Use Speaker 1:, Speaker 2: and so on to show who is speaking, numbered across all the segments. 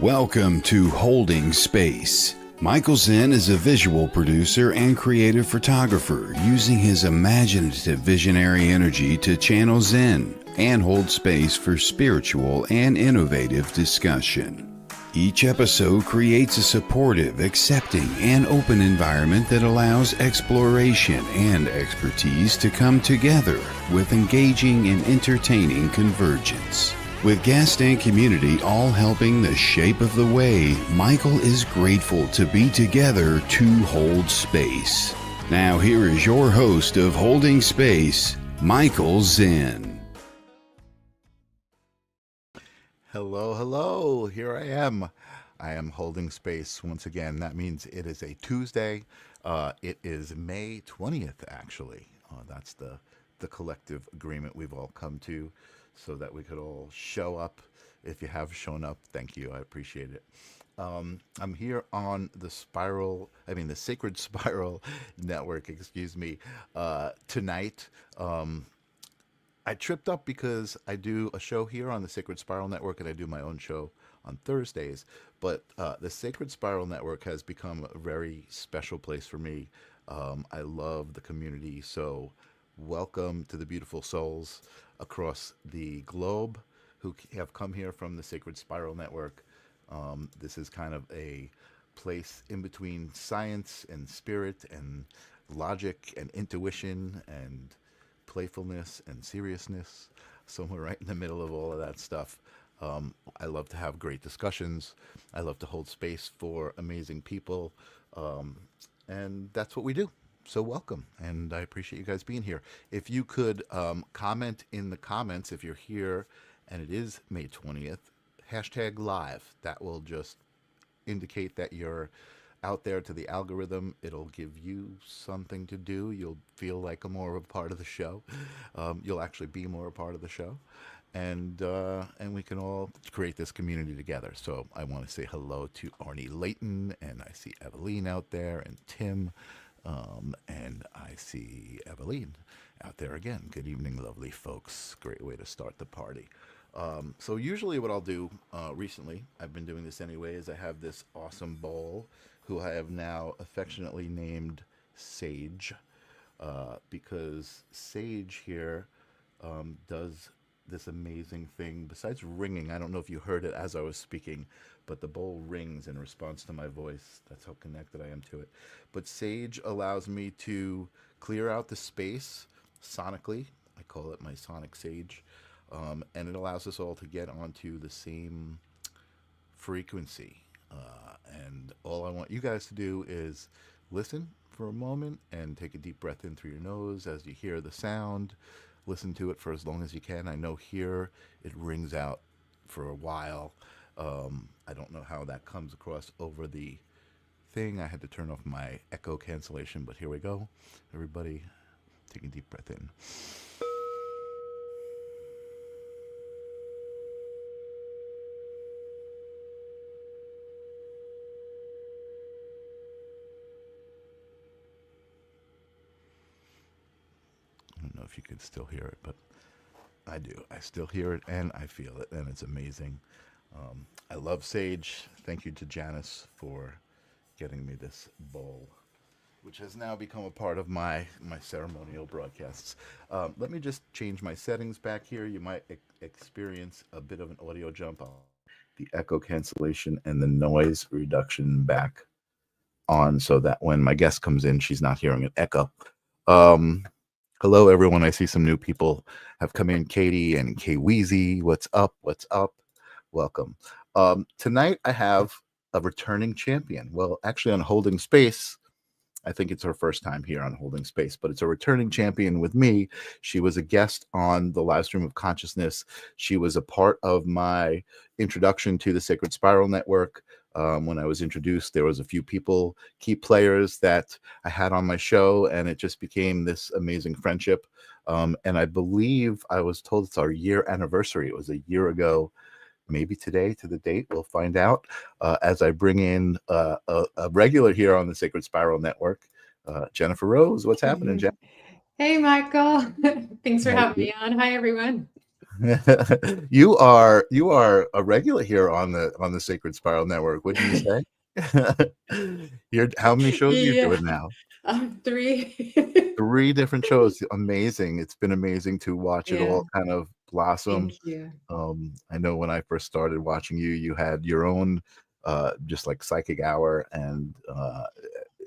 Speaker 1: Welcome to Holding Space. Michael Zinn is a visual producer and creative photographer using his imaginative visionary energy to channel Zinn and hold space for spiritual and innovative discussion. Each episode creates a supportive, accepting, and open environment that allows exploration and expertise to come together with engaging and entertaining convergence. With guest and community all helping the shape of the way, Michael is grateful to be together to hold space. Now here is your host of Holding Space, Michael Zinn.
Speaker 2: Hello, here I am. I am holding space once again. That means it is a Tuesday. It is May 20th, actually. That's the collective agreement we've all come to so that we could all show up. If you have shown up, thank you. I appreciate it. I'm here on the Sacred Spiral Network, tonight. I tripped up because I do a show here on the Sacred Spiral Network and I do my own show on Thursdays. But the Sacred Spiral Network has become a very special place for me. I love the community. So welcome to the beautiful souls across the globe who have come here from the Sacred Spiral Network. This is kind of a place in between science and spirit and logic and intuition and playfulness and seriousness, somewhere right in the middle of all of that stuff. I love to have great discussions. I love to hold space for amazing people. And that's what we do. So welcome, and I appreciate you guys being here. If you could comment in the comments if you're here and it is May 20th, hashtag live. That will just indicate that you're out there to the algorithm. It'll give you something to do. You'll feel like more of a part of the show. You'll actually be more a part of the show. And we can all create this community together. So I want to say hello to Arnie Layton, and I see Eveline out there, and Tim. And I see Eveline out there again. Good evening, lovely folks. Great way to start the party. So usually what I'll do, recently, I've been doing this anyway, is I have this awesome bowl who I have now affectionately named Sage, because Sage here does this amazing thing. Besides ringing, I don't know if you heard it as I was speaking, but the bowl rings in response to my voice. That's how connected I am to it. But Sage allows me to clear out the space sonically. I call it my sonic sage. And it allows us all to get onto the same frequency. And all I want you guys to do is listen for a moment and take a deep breath in through your nose as you hear the sound. Listen to it for as long as you can. I know here it rings out for a while. I don't know how that comes across over the thing. I had to turn off my echo cancellation, but here we go. Everybody, take a deep breath in. I don't know if you can still hear it, but I do. I still hear it and I feel it, and it's amazing. I love Sage. Thank you to Janice for getting me this bowl, which has now become a part of my ceremonial broadcasts. Let me just change my settings back here. You might experience a bit of an audio jump. The echo cancellation and the noise reduction back on so that when my guest comes in, she's not hearing an echo. Hello, everyone. I see some new people have come in. Katie and K Weezy. What's up? What's up? Welcome. Tonight I have a returning champion. Well, actually on Holding Space, I think it's her first time here on Holding Space, but it's a returning champion with me. She was a guest on the live stream of consciousness. She was a part of my introduction to the Sacred Spiral Network. When I was introduced, there was a few people, key players that I had on my show, and it just became this amazing friendship. And I believe I was told it's our year anniversary. It was a year ago, maybe today to the date. We'll find out as I bring in a regular here on the Sacred Spiral Network, Jennifer Rose. What's happening, Jen?
Speaker 3: Hey, Michael. Thanks for having me on. Hi, everyone.
Speaker 2: You are a regular here on the Sacred Spiral Network, wouldn't you say? How many shows are you
Speaker 3: Yeah,
Speaker 2: doing now?
Speaker 3: 3.
Speaker 2: 3 different shows. Amazing. It's been amazing to watch it
Speaker 3: Yeah,
Speaker 2: all kind of blossom.
Speaker 3: thank you.
Speaker 2: I know when I first started watching you, you had your own just like psychic hour, and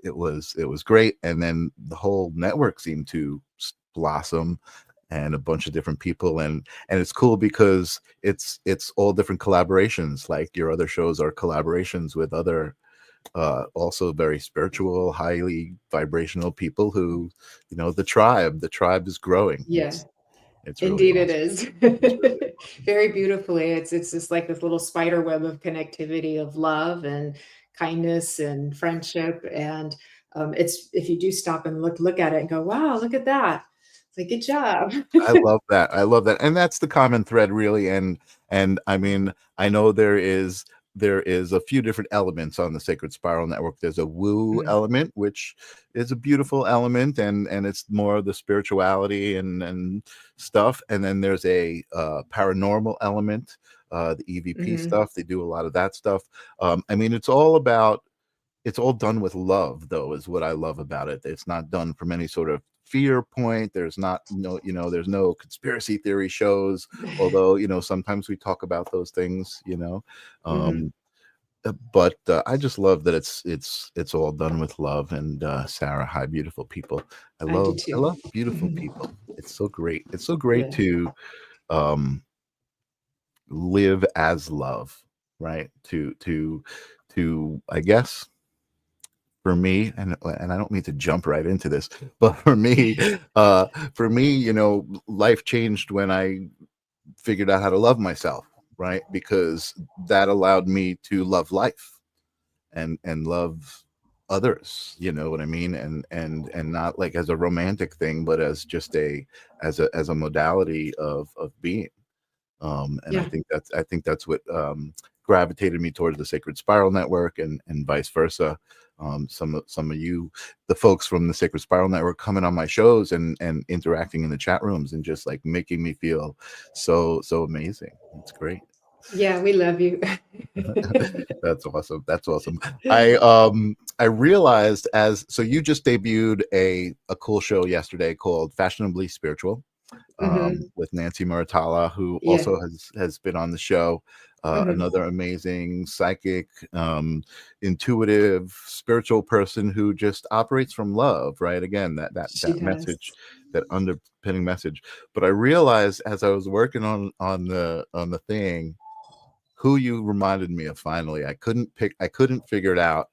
Speaker 2: it was great. And then the whole network seemed to blossom, and a bunch of different people, and it's cool because it's all different collaborations. Like your other shows are collaborations with other also very spiritual, highly vibrational people who, the tribe is growing.
Speaker 3: Yeah,
Speaker 2: It's really
Speaker 3: indeed it
Speaker 2: awesome.
Speaker 3: is.
Speaker 2: It's really awesome.
Speaker 3: Very beautifully. It's just like this little spider web of connectivity of love and kindness and friendship. And it's if you do stop and look at it and go, wow, look at that. It's like, good job.
Speaker 2: I love that. I love that. And that's the common thread really. And I mean, I know there is a few different elements on the Sacred Spiral Network. There's a woo
Speaker 3: Mm,
Speaker 2: element, which is a beautiful element, and it's more of the spirituality and stuff. And then there's a paranormal element, the EVP
Speaker 3: mhm.
Speaker 2: stuff. They do a lot of that stuff. I mean, it's all done with love, though, is what I love about it. It's not done from any sort of fear point. There's not no there's no conspiracy theory shows, although sometimes we talk about those things.
Speaker 3: Mhm.
Speaker 2: um but I just love that it's all done with love. And Sarah, hi, beautiful people. i
Speaker 3: I do
Speaker 2: love i
Speaker 3: too.
Speaker 2: love beautiful people. It's so great
Speaker 3: Yeah.
Speaker 2: to um live as love, right? To I guess, for me, and I don't mean to jump right into this, but for me, life changed when I figured out how to love myself, right? Because that allowed me to love life and love others, you know what I mean? And not like as a romantic thing, but as just as a modality of being. And I
Speaker 3: Yeah.
Speaker 2: think that's what gravitated me towards the Sacred Spiral Network, and vice versa. Some of you, the folks from the Sacred Spiral Network, coming on my shows and interacting in the chat rooms and just like making me feel so amazing. It's great.
Speaker 3: Yeah, we love you.
Speaker 2: That's awesome. That's awesome. I realized, as so you just debuted a cool show yesterday called Fashionably Spiritual,
Speaker 3: Mhm.
Speaker 2: with Nancy Muratala, who
Speaker 3: Yeah.
Speaker 2: also has been on the show.
Speaker 3: Mhm.
Speaker 2: Another amazing psychic, intuitive, spiritual person who just operates from love. Right? Again,
Speaker 3: She
Speaker 2: that
Speaker 3: does.
Speaker 2: message, that underpinning message. But I realized as I was working on the thing, who you reminded me of. Finally, I couldn't figure it out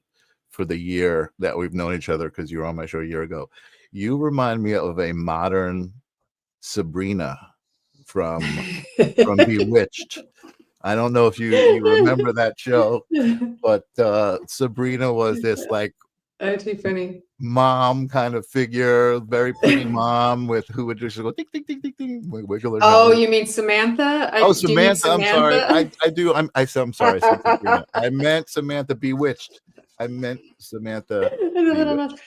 Speaker 2: for the year that we've known each other, because you were on my show a year ago. You remind me of a modern Sabrina from Bewitched. I don't know if you remember that show, but Sabrina was this like
Speaker 3: Oh, too funny.
Speaker 2: mom kind of figure, very pretty mom with who would just go ding ding ding ding ding, wiggle her
Speaker 3: Oh,
Speaker 2: nose.
Speaker 3: you mean Samantha?
Speaker 2: Oh,
Speaker 3: Do you mean
Speaker 2: Samantha, I'm sorry.
Speaker 3: Samantha?
Speaker 2: I'm sorry, I said Sabrina. I meant Samantha Bewitched. I meant Samantha Bewitched.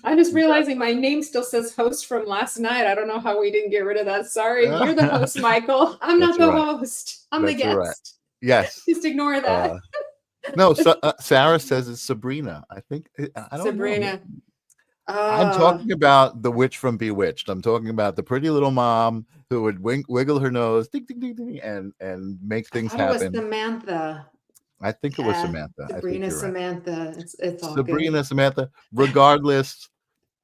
Speaker 3: I'm just
Speaker 2: That's
Speaker 3: realizing my name still says host from last night. I don't know how we didn't get rid of that. Sorry. You're the
Speaker 2: right.
Speaker 3: host, Michael. I'm not
Speaker 2: That's all
Speaker 3: the
Speaker 2: right.
Speaker 3: host. I'm the
Speaker 2: That's all right.
Speaker 3: guest.
Speaker 2: Yes.
Speaker 3: Just ignore that.
Speaker 2: Uh, no, so, Sarah says it's Sabrina. I think I don't know.
Speaker 3: Sabrina.
Speaker 2: I'm
Speaker 3: Oh,
Speaker 2: talking about the witch from Bewitched. I'm talking about the pretty little mom who would wiggle her nose, ding, ding, ding, ding, and make
Speaker 3: I
Speaker 2: things
Speaker 3: thought it was
Speaker 2: happen.
Speaker 3: Samantha.
Speaker 2: I think it was Samantha. I think
Speaker 3: Sabrina,
Speaker 2: you're right.
Speaker 3: Samantha. It's all good.
Speaker 2: Sabrina, Samantha. Regardless,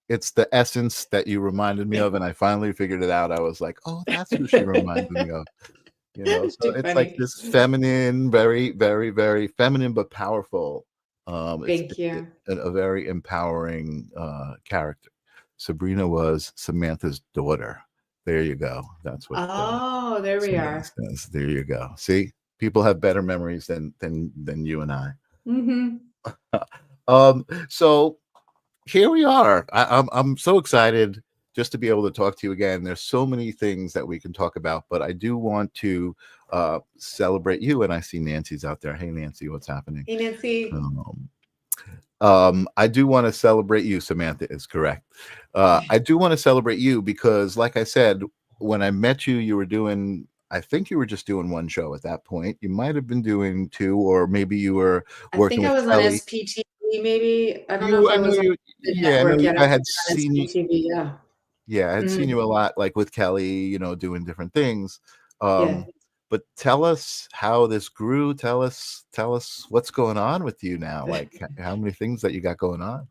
Speaker 2: it's the essence that you reminded me of, and I finally figured it out. I was like, oh, that's who she reminds me of. So
Speaker 3: Too
Speaker 2: it's like
Speaker 3: funny.
Speaker 2: this feminine, very, very, very feminine but powerful.
Speaker 3: Thank
Speaker 2: It's
Speaker 3: you.
Speaker 2: a very empowering character. Sabrina was Samantha's daughter. There you go. That's what
Speaker 3: Oh, there we
Speaker 2: Samantha
Speaker 3: are.
Speaker 2: says. There you go. See, people have better memories than you and I.
Speaker 3: Hmm.
Speaker 2: So here we are. I'm so excited just to be able to talk to you again. There's so many things that we can talk about, but I do want to celebrate you. And I see Nancy's out there. Hey, Nancy, what's happening?
Speaker 3: Hey, Nancy.
Speaker 2: Um, I do want to celebrate you. Samantha is correct. I do want to celebrate you because, like I said, when I met you, you were doing I think you were just doing one show at that point. You might have been doing two, or maybe you were
Speaker 3: I
Speaker 2: working
Speaker 3: think I
Speaker 2: with
Speaker 3: was on
Speaker 2: Kelly.
Speaker 3: SPTV maybe. I don't know if
Speaker 2: You, I
Speaker 3: I
Speaker 2: know
Speaker 3: was on
Speaker 2: you.
Speaker 3: the
Speaker 2: Yeah, I know
Speaker 3: network
Speaker 2: you.
Speaker 3: yet. I
Speaker 2: I
Speaker 3: think
Speaker 2: had
Speaker 3: on
Speaker 2: seen you.
Speaker 3: SPTV, yeah.
Speaker 2: Yeah, I had seen
Speaker 3: Mhm.
Speaker 2: you a lot, like with Kelly, you know, doing different things.
Speaker 3: Yeah.
Speaker 2: But tell us how this grew. Tell us what's going on with you now. Like how many things that you got going on.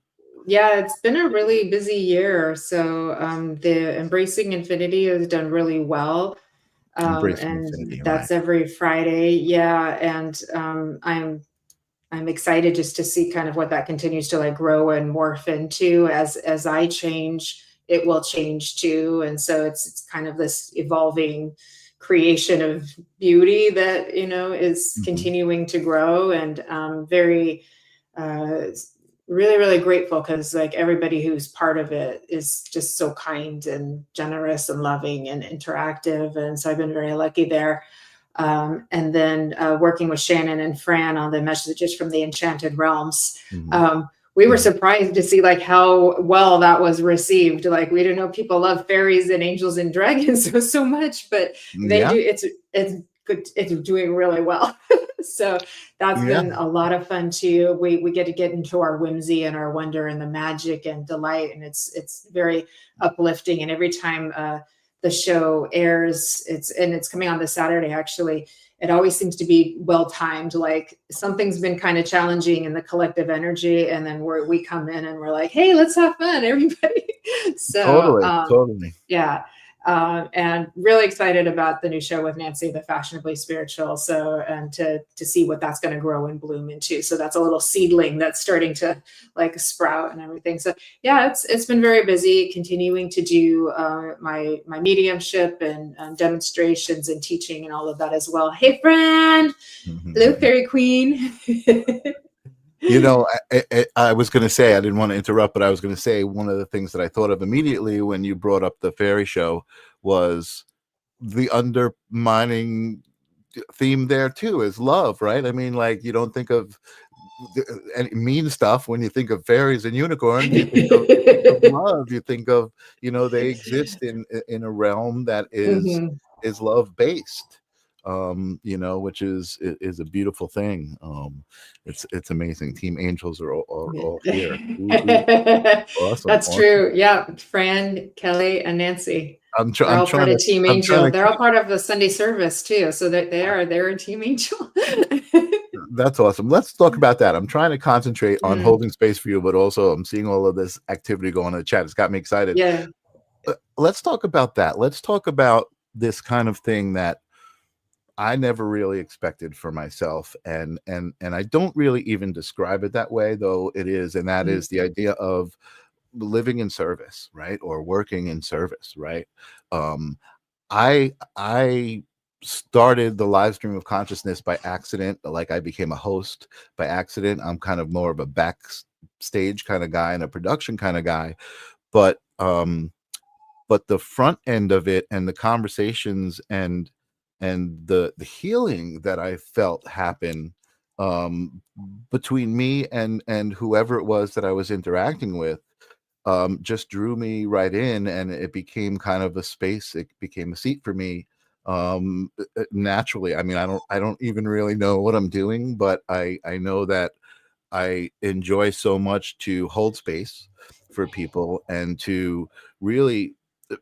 Speaker 3: Yeah, it's been a really busy year. So the Embracing Infinity has done really well.
Speaker 2: Embracing
Speaker 3: And
Speaker 2: infinity, right?
Speaker 3: that's every Friday. Yeah. And I'm excited just to see kind of what that continues to like grow and morph into. As I change, it will change too. And so it's kind of this evolving creation of beauty that, you know, is
Speaker 2: Hmm.
Speaker 3: continuing to grow. And very uh, really, really grateful because like everybody who's part of it is just so kind and generous and loving and interactive. And so I've been very lucky there. And then working with Shannon and Fran on the messages from the Enchanted Realms.
Speaker 2: Hmm.
Speaker 3: We were
Speaker 2: Hmm.
Speaker 3: surprised to see like how well that was received. Like we didn't know people love fairies and angels and dragons so much, but they
Speaker 2: Yeah,
Speaker 3: do. It's good. It's doing really well. So that's
Speaker 2: yeah.
Speaker 3: been a lot of fun too. We get to get into our whimsy and our wonder and the magic and delight, and it's very uplifting. And every time the show airs, it's coming on this Saturday actually. It always seems to be well timed. Like something's been kind of challenging in the collective energy, and then we come in and we're like, hey, let's have fun, everybody. So
Speaker 2: Totally, totally.
Speaker 3: yeah. And really excited about the new show with Nancy, the Fashionably Spiritual. So, and to see what that's going to grow and bloom into. So that's a little seedling that's starting to like sprout and everything. So yeah, it's been very busy, continuing to do my mediumship and demonstrations and teaching and all of that as well. Hey, friend, hello, fairy queen.
Speaker 2: You know, I was going to say, I didn't want to interrupt, but I was going to say one of the things that I thought of immediately when you brought up the fairy show was the undermining theme there too is love, right? I mean, like you don't think of any mean stuff when you think of fairies and unicorns. You think of love. You think of, you know, they exist in a realm that
Speaker 3: Mhm.
Speaker 2: is love based. You know, which is a beautiful thing. It's amazing. Team Angels are all here. Awesome,
Speaker 3: That's
Speaker 2: awesome.
Speaker 3: true. Yeah. Fran, Kelly, and Nancy. They're
Speaker 2: I'm
Speaker 3: all part
Speaker 2: trying
Speaker 3: of
Speaker 2: to
Speaker 3: Team
Speaker 2: I'm trying
Speaker 3: Angel.
Speaker 2: to
Speaker 3: They're all part of the Sunday service too. So that they're a Team Angel.
Speaker 2: That's awesome. Let's talk about that. I'm trying to concentrate on
Speaker 3: Mm,
Speaker 2: holding space for you, but also I'm seeing all of this activity going in the chat. It's got me excited.
Speaker 3: yeah.
Speaker 2: Let's talk about that. Let's talk about this kind of thing that I never really expected for myself, and I don't really even describe it that way, though it is, and that
Speaker 3: Mm,
Speaker 2: is the idea of living in service, right, or working in service, right. Um, I started the live stream of consciousness by accident. Like I became a host by accident. I'm kind of more of a backstage kind of guy and a production kind of guy, but the front end of it and the conversations and the healing that I felt happen um between me and whoever it was that I was interacting with just drew me right in, and it became kind of a space. It became a seat for me naturally. I mean, I don't even really know what I'm doing, but I know that I enjoy so much to hold space for people and to really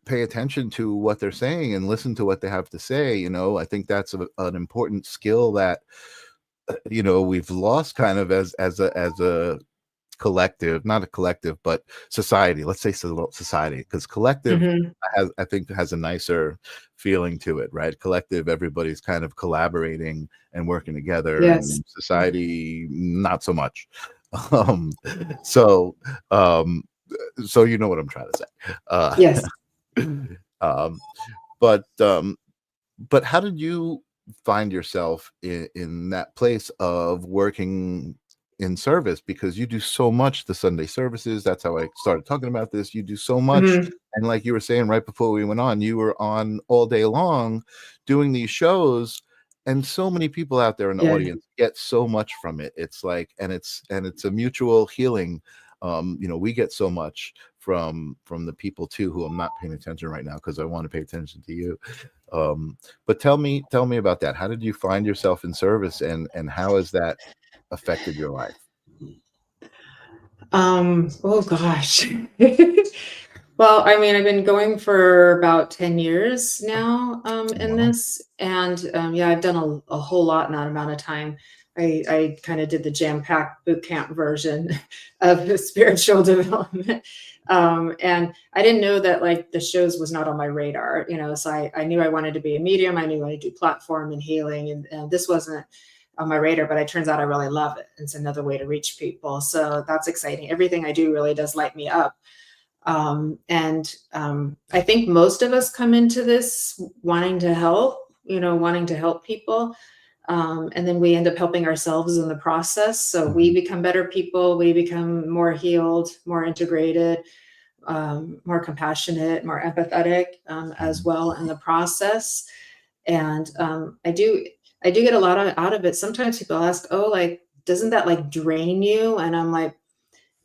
Speaker 2: pay attention to what they're saying and listen to what they have to say. You know, I think that's an important skill that you know we've lost kind of as a collective, not a collective, but society. Let's say society, because collective
Speaker 3: mhm.
Speaker 2: has, I think, has a nicer feeling to it, right? Collective, everybody's kind of collaborating and working together,
Speaker 3: Yes.
Speaker 2: and society, not so much. Um, so, um, so you know what I'm trying to say.
Speaker 3: Yes.
Speaker 2: Um, but um, but how did you find yourself in that place of working in service? Because you do so much, the Sunday services, that's how I started talking about this. You do so much,
Speaker 3: Mhm.
Speaker 2: and like you were saying right before we went on, you were on all day long doing these shows, and so many people out there in the
Speaker 3: Yeah.
Speaker 2: audience get so much from it. It's like, and it's a mutual healing. You know, we get so much from the people too, who I'm not paying attention right now because I want to pay attention to you. But tell me about that. How did you find yourself in service, and how has that affected your life?
Speaker 3: Oh gosh. Well, I mean, I've been going for about 10 years now, in
Speaker 2: Wow.
Speaker 3: this, and yeah, I've done a whole lot in that amount of time. I kind of did the jam-packed boot camp version of the spiritual development. And I didn't know that like the shows was not on my radar, so I knew I wanted to be a medium. I knew I wanted to do platform and healing, and this wasn't on my radar, but it turns out I really love it. It's another way to reach people. So that's exciting. Everything I do really does light me up. And I think most of us come into this wanting to help, wanting to help people. And then we end up helping ourselves in the process. So we become better people. We become more healed, more integrated, more compassionate, more empathetic, as well in the process. And I do get a lot out of it. Sometimes people ask, "Oh, like, doesn't that like drain you?" And I'm like,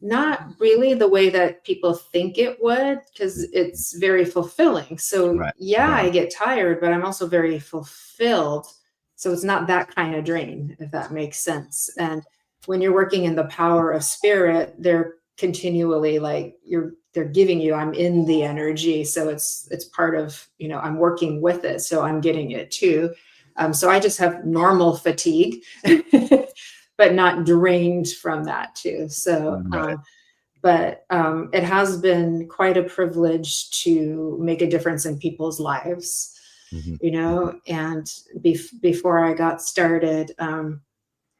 Speaker 3: not really the way that people think it would, because it's very fulfilling. So
Speaker 2: Right.
Speaker 3: yeah,
Speaker 2: Right.
Speaker 3: I get tired, but I'm also very fulfilled. So it's not that kind of drain, if that makes sense. And when you're working in the power of spirit, they're continually like they're giving you, I'm in the energy. So it's part of, I'm working with it. So I'm getting it too. So I just have normal fatigue. But not drained from that too. So,
Speaker 2: Right.
Speaker 3: but it has been quite a privilege to make a difference in people's lives,
Speaker 2: Mhm.
Speaker 3: and before I got started,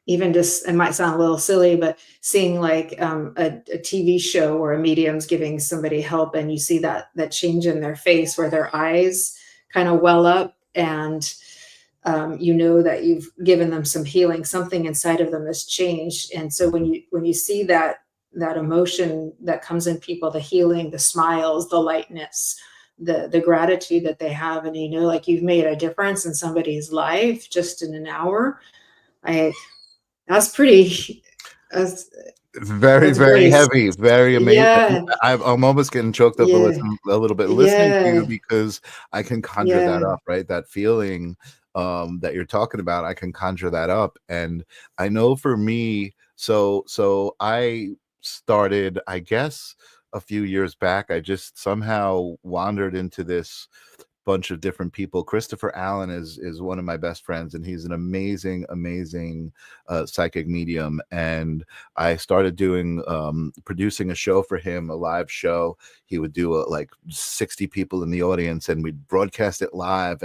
Speaker 3: even just, it might sound a little silly, but seeing like a TV show where a medium's giving somebody help, and you see that change in their face where their eyes kind of well up, and that you've given them some healing, something inside of them has changed. And so when you see that emotion that comes in people, the healing, the smiles, the lightness, the gratitude that they have, and like you've made a difference in somebody's life just in an hour, I that's pretty that's
Speaker 2: Very,
Speaker 3: that's
Speaker 2: very
Speaker 3: very
Speaker 2: heavy, very amazing.
Speaker 3: yeah,
Speaker 2: I'm almost getting choked up
Speaker 3: yeah,
Speaker 2: a little bit listening to you,
Speaker 3: yeah,
Speaker 2: because I can conjure that
Speaker 3: yeah.
Speaker 2: up, right? That feeling that you're talking about, I can conjure that up. And I know for me, so I started, I guess, a few years back. I just somehow wandered into this bunch of different people. Christopher Allen is one of my best friends, and he's an amazing psychic medium. And I started doing producing a show for him, a live show. He would do like 60 people in the audience, and we'd broadcast it live.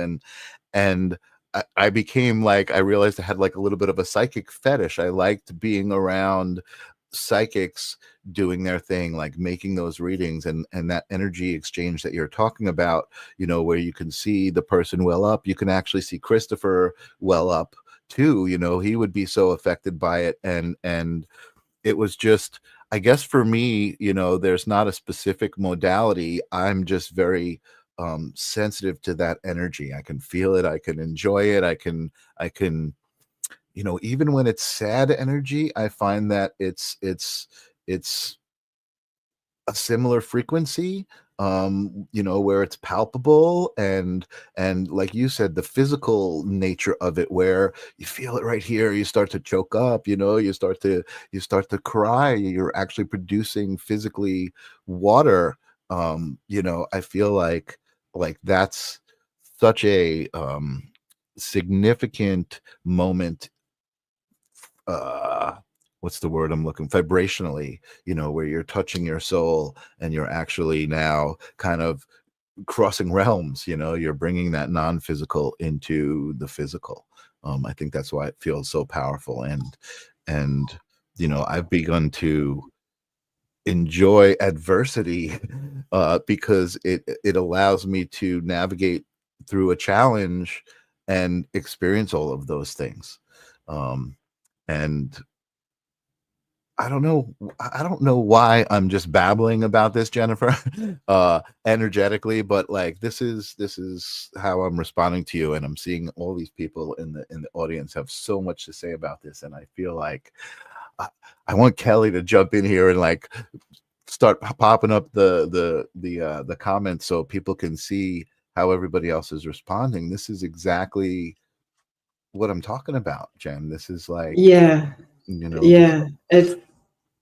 Speaker 2: And I became like, I realized I had like a little bit of a psychic fetish. I liked being around psychics doing their thing, like making those readings, and that energy exchange that you're talking about, where you can see the person well up. You can actually see Christopher well up too. He would be so affected by it. And it was just, I guess for me, there's not a specific modality. I'm just very sensitive to that energy. I can feel it, I can enjoy it, I can even when it's sad energy, I find that it's a similar frequency, where it's palpable, and like you said, the physical nature of it, where you feel it right here, you start to choke up, you start to cry, you're actually producing physically water. I feel like that's such a significant moment, uh what's the word I'm looking, vibrationally, where you're touching your soul, and you're actually now kind of crossing realms. You're bringing that non-physical into the physical. I think that's why it feels so powerful. And I've begun to enjoy adversity because it allows me to navigate through a challenge and experience all of those things. And I don't know why I'm just babbling about this, Jennifer, energetically, but like this is how I'm responding to you, and I'm seeing all these people in the audience have so much to say about this, and I feel like I, I want Kelly to jump in here and like start popping up the comments so people can see how everybody else is responding. This is exactly what I'm talking about, Jen. This is like,
Speaker 3: Yeah.
Speaker 2: just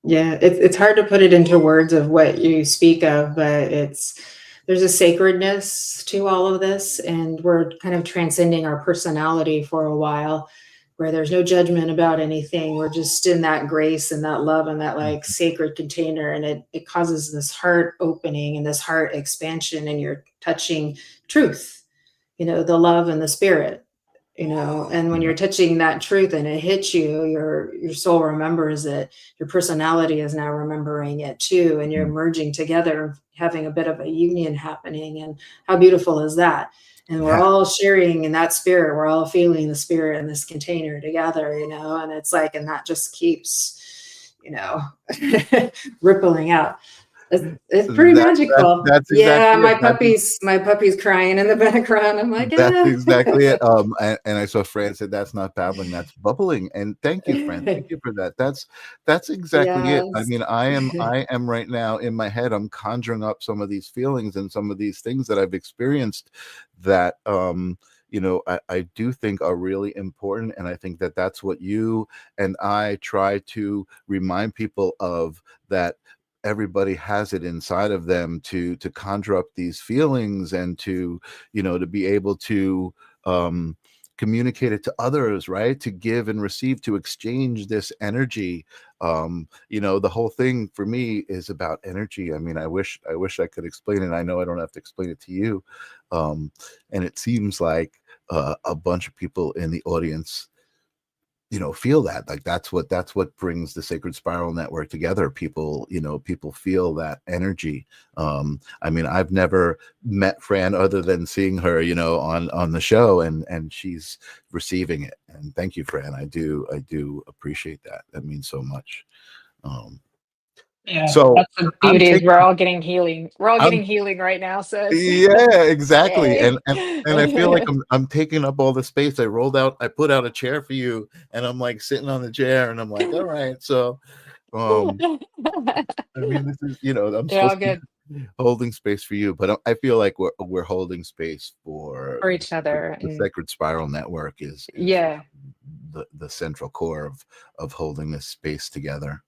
Speaker 3: Yeah. It's hard to put it into words of what you speak of, but there's a sacredness to all of this, and we're kind of transcending our personality for a while, where there's no judgment about anything. We're just in that grace and that love and that like sacred container, and it causes this heart opening and this heart expansion, and you're touching truth, the love and the spirit. And when you're touching that truth and it hits you, your soul remembers it, your personality is now remembering it too, and you're merging together, having a bit of a union happening. And how beautiful is that? And we're all sharing in that spirit, we're all feeling the spirit in this container together, and it's like, and that just keeps rippling out. It's pretty magical.
Speaker 2: That's
Speaker 3: Yeah,
Speaker 2: exactly it.
Speaker 3: my puppy's crying in the background. I'm like,
Speaker 2: That's exactly it. And I saw Fran said that's not babbling, that's bubbling. And thank you, Fran. Thank you for that. That's exactly it. I
Speaker 3: Yes.
Speaker 2: mean, I am right now in my head, I'm conjuring up some of these feelings and some of these things that I've experienced that I do think are really important. And I think that that's what you and I try to remind people of, that everybody has it inside of them to conjure up these feelings, and to to be able to communicate it to others, right? To give and receive, to exchange this energy. The whole thing for me is about energy. I mean, I wish I could explain it. I know I don't have to explain it to you. And it seems like a bunch of people in the audience feel that. Like that's what brings the Sacred Spiral Network together. People feel that energy. I mean, I've never met Fran other than seeing her on the show, and she's receiving it. And thank you, Fran. I do appreciate that. That means so much.
Speaker 4: Yeah,
Speaker 2: So
Speaker 4: that's the
Speaker 2: I'm
Speaker 4: beauty is
Speaker 2: taking
Speaker 4: we're all getting healing. We're all
Speaker 2: I'm
Speaker 4: getting healing right now, so it's
Speaker 2: Yeah, exactly.
Speaker 4: yay.
Speaker 2: And I feel like I'm taking up all the space. I put out a chair for you, and I'm like sitting on the chair, and I'm like, all right. So I mean, this is, I'm
Speaker 4: You're all
Speaker 2: supposed to
Speaker 4: good
Speaker 2: be holding space for you, but I feel like we're holding space for
Speaker 4: for each other,
Speaker 2: the
Speaker 4: and
Speaker 2: Sacred Spiral Network is
Speaker 4: yeah.
Speaker 2: the central core of holding this space together.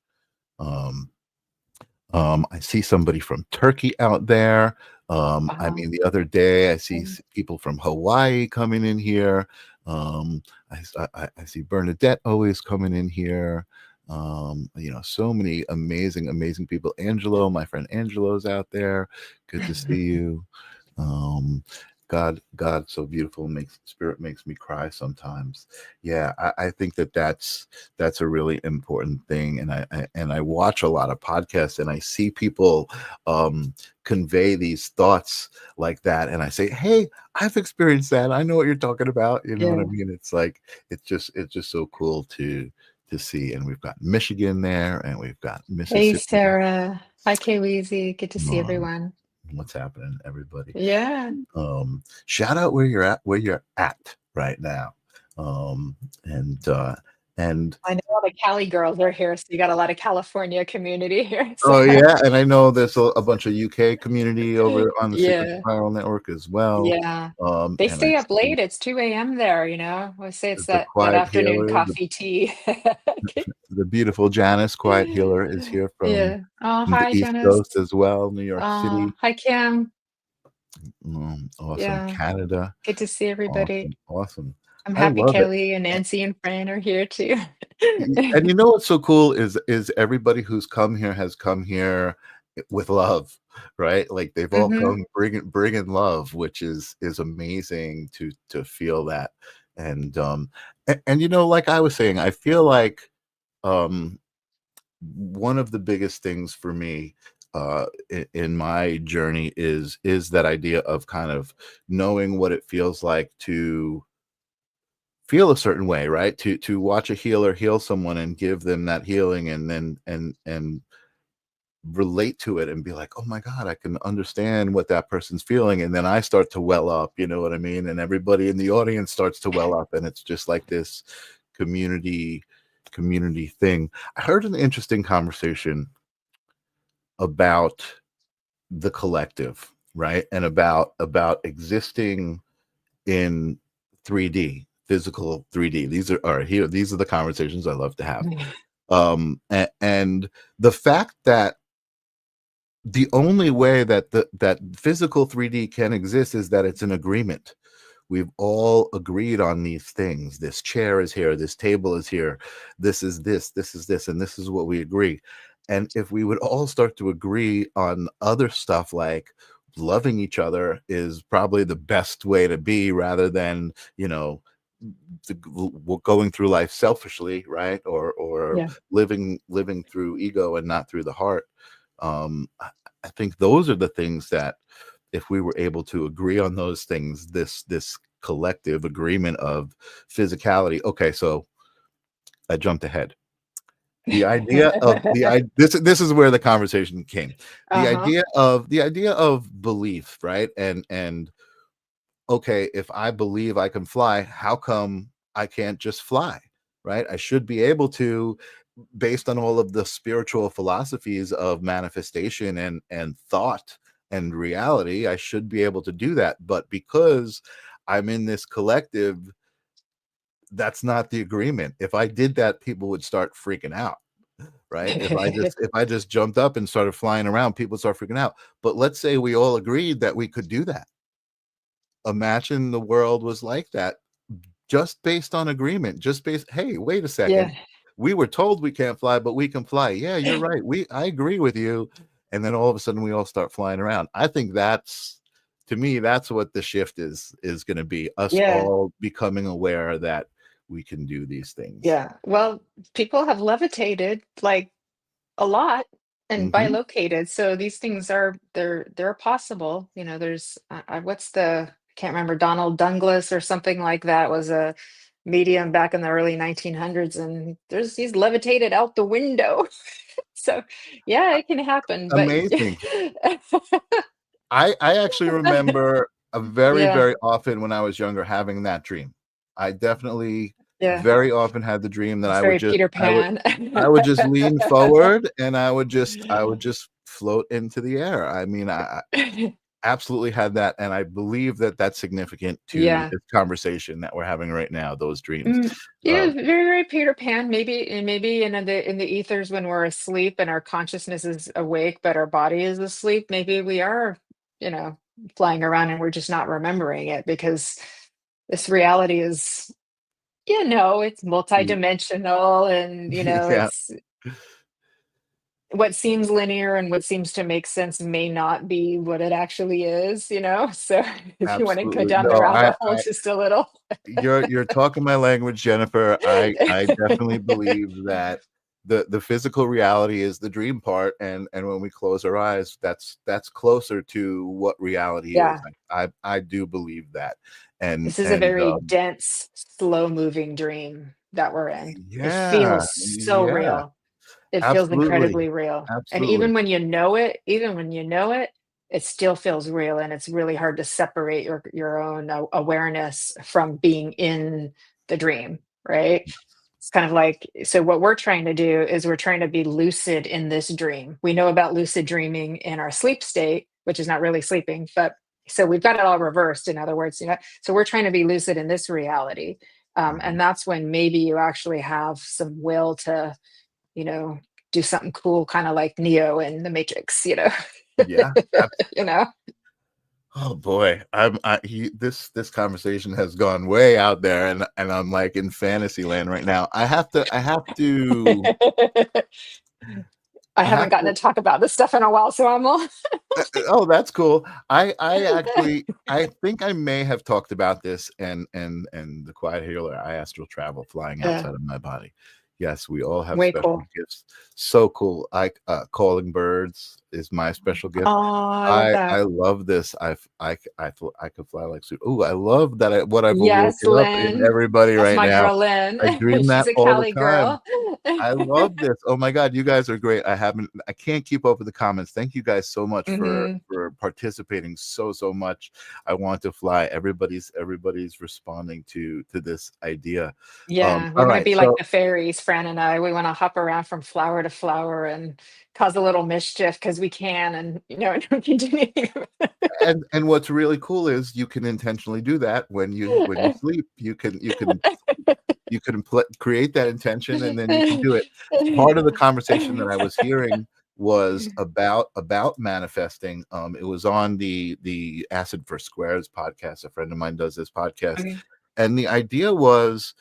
Speaker 2: Um, I see somebody from Turkey out there. I
Speaker 4: Wow.
Speaker 2: mean, the other day I see people from Hawaii coming in here. I see Bernadette always coming in here. So many amazing people. Angelo, my friend Angelo's out there. Good to see you. Um, God, so beautiful. Spirit makes me cry sometimes. Yeah, I think that's a really important thing. And I watch a lot of podcasts, and I see people convey these thoughts like that, and I say, hey, I've experienced that. I know what you're talking about. You know what I
Speaker 4: Yeah.
Speaker 2: mean? It's like it's just so cool to see. And we've got Michigan there, and we've got
Speaker 4: Hey,
Speaker 2: Mississippi.
Speaker 4: Sarah. Hi, Kweezy. Good to see
Speaker 2: Um,
Speaker 4: everyone.
Speaker 2: what's happening, everybody?
Speaker 4: Yeah.
Speaker 2: Shout out where you're at right now. um and and
Speaker 4: I know all the Cali girls are here, so you got a lot of California community here. So
Speaker 2: oh yeah, and I know there's a bunch of UK community over on the Sacred
Speaker 4: yeah.
Speaker 2: Spiral Network as well.
Speaker 4: Yeah. They
Speaker 2: And I
Speaker 4: stay up
Speaker 2: see
Speaker 4: late. It's 2 a.m. there, I say it's
Speaker 2: the
Speaker 4: that
Speaker 2: Quiet
Speaker 4: afternoon
Speaker 2: Healer,
Speaker 4: coffee tea.
Speaker 2: the beautiful Janice Quiet Healer is here from
Speaker 4: Yeah. Oh,
Speaker 2: the
Speaker 4: hi,
Speaker 2: East
Speaker 4: Janice.
Speaker 2: Coast as well, New York City.
Speaker 4: Hi, Kim.
Speaker 2: Awesome.
Speaker 4: Yeah.
Speaker 2: Canada.
Speaker 4: Good to see everybody.
Speaker 2: Awesome.
Speaker 4: I'm
Speaker 2: I
Speaker 4: happy
Speaker 2: love it.
Speaker 4: Kelly and Nancy and Fran are here too.
Speaker 2: And you know what's so cool is everybody who's come here has come here with love, right? Like they've all
Speaker 4: hmm
Speaker 2: come bringing love, which is amazing to feel that. And like I was saying, I feel like um one of the biggest things for me in my journey is that idea of kind of knowing what it feels like to feel a certain way, right? To watch a healer heal someone and give them that healing, and then and relate to it and be like, oh my God, I can understand what that person's feeling. And then I start to well up, you know what I mean? And everybody in the audience starts to well up, and it's just like this community thing. I heard an interesting conversation about the collective, right? And about existing in 3D, physical 3D. These are here. These are the conversations I love to have. And the fact that the only way that that physical 3D can exist is that it's an agreement. We've all agreed on these things. This chair is here, this table is here, this is this is this, and this is what we agree. And if we would all start to agree on other stuff, like loving each other is probably the best way to be, rather than, you know, going through life selfishly, right? Or
Speaker 4: Yeah.
Speaker 2: living through ego and not through the heart. I think those are the things that, if we were able to agree on those things, this collective agreement of physicality. Okay, so I jumped ahead. The idea of this is where the conversation came. The idea of belief, right? And okay, if I believe I can fly, how come I can't just fly? Right? I should be able to, based on all of the spiritual philosophies of manifestation and thought and reality. I should be able to do that. But because I'm in this collective, that's not the agreement. If I did that, people would start freaking out. Right? If I just jumped up and started flying around, people would start freaking out. But let's say we all agreed that we could do that. Imagine the world was like that, just based on agreement, hey, wait a second.
Speaker 4: Yeah.
Speaker 2: We were told we can't fly, but we can fly. Yeah, you're right. I agree with you. And then all of a sudden we all start flying around. I think to me, that's what the shift is going to be. Us
Speaker 4: Yeah.
Speaker 2: all becoming aware that we can do these things.
Speaker 4: Yeah. Well, people have levitated like a lot and bilocated. So these things are they're possible. You know, there's what's the I can't remember, Donald Douglas or something like that was a medium back in the early 1900s, and he's levitated out the window. So yeah, it can happen. But
Speaker 2: Amazing. I actually remember very,
Speaker 4: yeah,
Speaker 2: very often when I was younger having that dream. I definitely
Speaker 4: yeah,
Speaker 2: very often had the dream that
Speaker 4: it's very Peter Pan.
Speaker 2: I would just lean forward and I would just float into the air. I mean, I absolutely had that, and I believe that that's significant to
Speaker 4: Yeah.
Speaker 2: this conversation that we're having right now. Those dreams.
Speaker 4: Yeah, very, very Peter Pan. Maybe in the ethers when we're asleep and our consciousness is awake, but our body is asleep. Maybe we are, you know, flying around and we're just not remembering it because this reality is, it's multidimensional, and
Speaker 2: Yeah,
Speaker 4: it's what seems linear and what seems to make sense may not be what it actually is. So if you want to go
Speaker 2: absolutely.
Speaker 4: down the
Speaker 2: No,
Speaker 4: rabbit hole just a little.
Speaker 2: you're talking my language, Jennifer. I definitely believe that the physical reality is the dream part, and when we close our eyes, that's closer to what reality is.
Speaker 4: Yeah.
Speaker 2: I do believe that. And
Speaker 4: This is a very dense, slow-moving dream that we're in. It
Speaker 2: yeah,
Speaker 4: feels so
Speaker 2: yeah,
Speaker 4: real. It feels
Speaker 2: absolutely,
Speaker 4: incredibly real. And
Speaker 2: absolutely.
Speaker 4: even when you know it, it still feels real, and it's really hard to separate your own awareness from being in the dream, right? It's kind of like, so what we're trying to do is we're trying to be lucid in this dream. We know about lucid dreaming in our sleep state, which is not really sleeping, but so we've got it all reversed, in other words. So we're trying to be lucid in this reality. And that's when maybe you actually have some will to, you know, do something cool, kind of like Neo in the Matrix.
Speaker 2: Yeah.
Speaker 4: you know?
Speaker 2: Oh boy, this conversation has gone way out there, and I'm like in fantasy land right now. I have to
Speaker 4: I
Speaker 2: I
Speaker 4: haven't
Speaker 2: have
Speaker 4: gotten
Speaker 2: to
Speaker 4: to talk about this stuff in a while, so I'm all
Speaker 2: oh, that's cool. I actually I think I may have talked about this, and the quiet healer. I astral travel flying
Speaker 4: yeah,
Speaker 2: outside of my body. Yes, we all have
Speaker 4: way
Speaker 2: special
Speaker 4: cool.
Speaker 2: gifts. So cool. Calling birds is my special gift.
Speaker 4: Oh, I love
Speaker 2: I
Speaker 4: that.
Speaker 2: love this. I could fly like soup. Oh, I love that. What I've
Speaker 4: Yes,
Speaker 2: awoken up in
Speaker 4: Lynn.
Speaker 2: everybody
Speaker 4: That's
Speaker 2: right
Speaker 4: my
Speaker 2: now.
Speaker 4: girl, Lynn.
Speaker 2: I dream
Speaker 4: She's
Speaker 2: that
Speaker 4: a
Speaker 2: all the
Speaker 4: Cali
Speaker 2: time.
Speaker 4: girl.
Speaker 2: I love this. Oh my God, you guys are great. I can't keep up with the comments. Thank you guys so much for
Speaker 4: hmm
Speaker 2: participating so much. I want to fly. Everybody's responding to this idea.
Speaker 4: Yeah, we
Speaker 2: All
Speaker 4: want to
Speaker 2: right.
Speaker 4: be like
Speaker 2: So
Speaker 4: the fairies Fran and I, we want to hop around from flower to flower and cause a little mischief because we can, and and continue.
Speaker 2: And what's really cool is you can intentionally do that when you sleep. You can create that intention, and then you can do it. Part of the conversation that I was hearing was about manifesting. It was on the Acid for Squares podcast. A friend of mine does this podcast,
Speaker 4: Okay.
Speaker 2: and the idea was,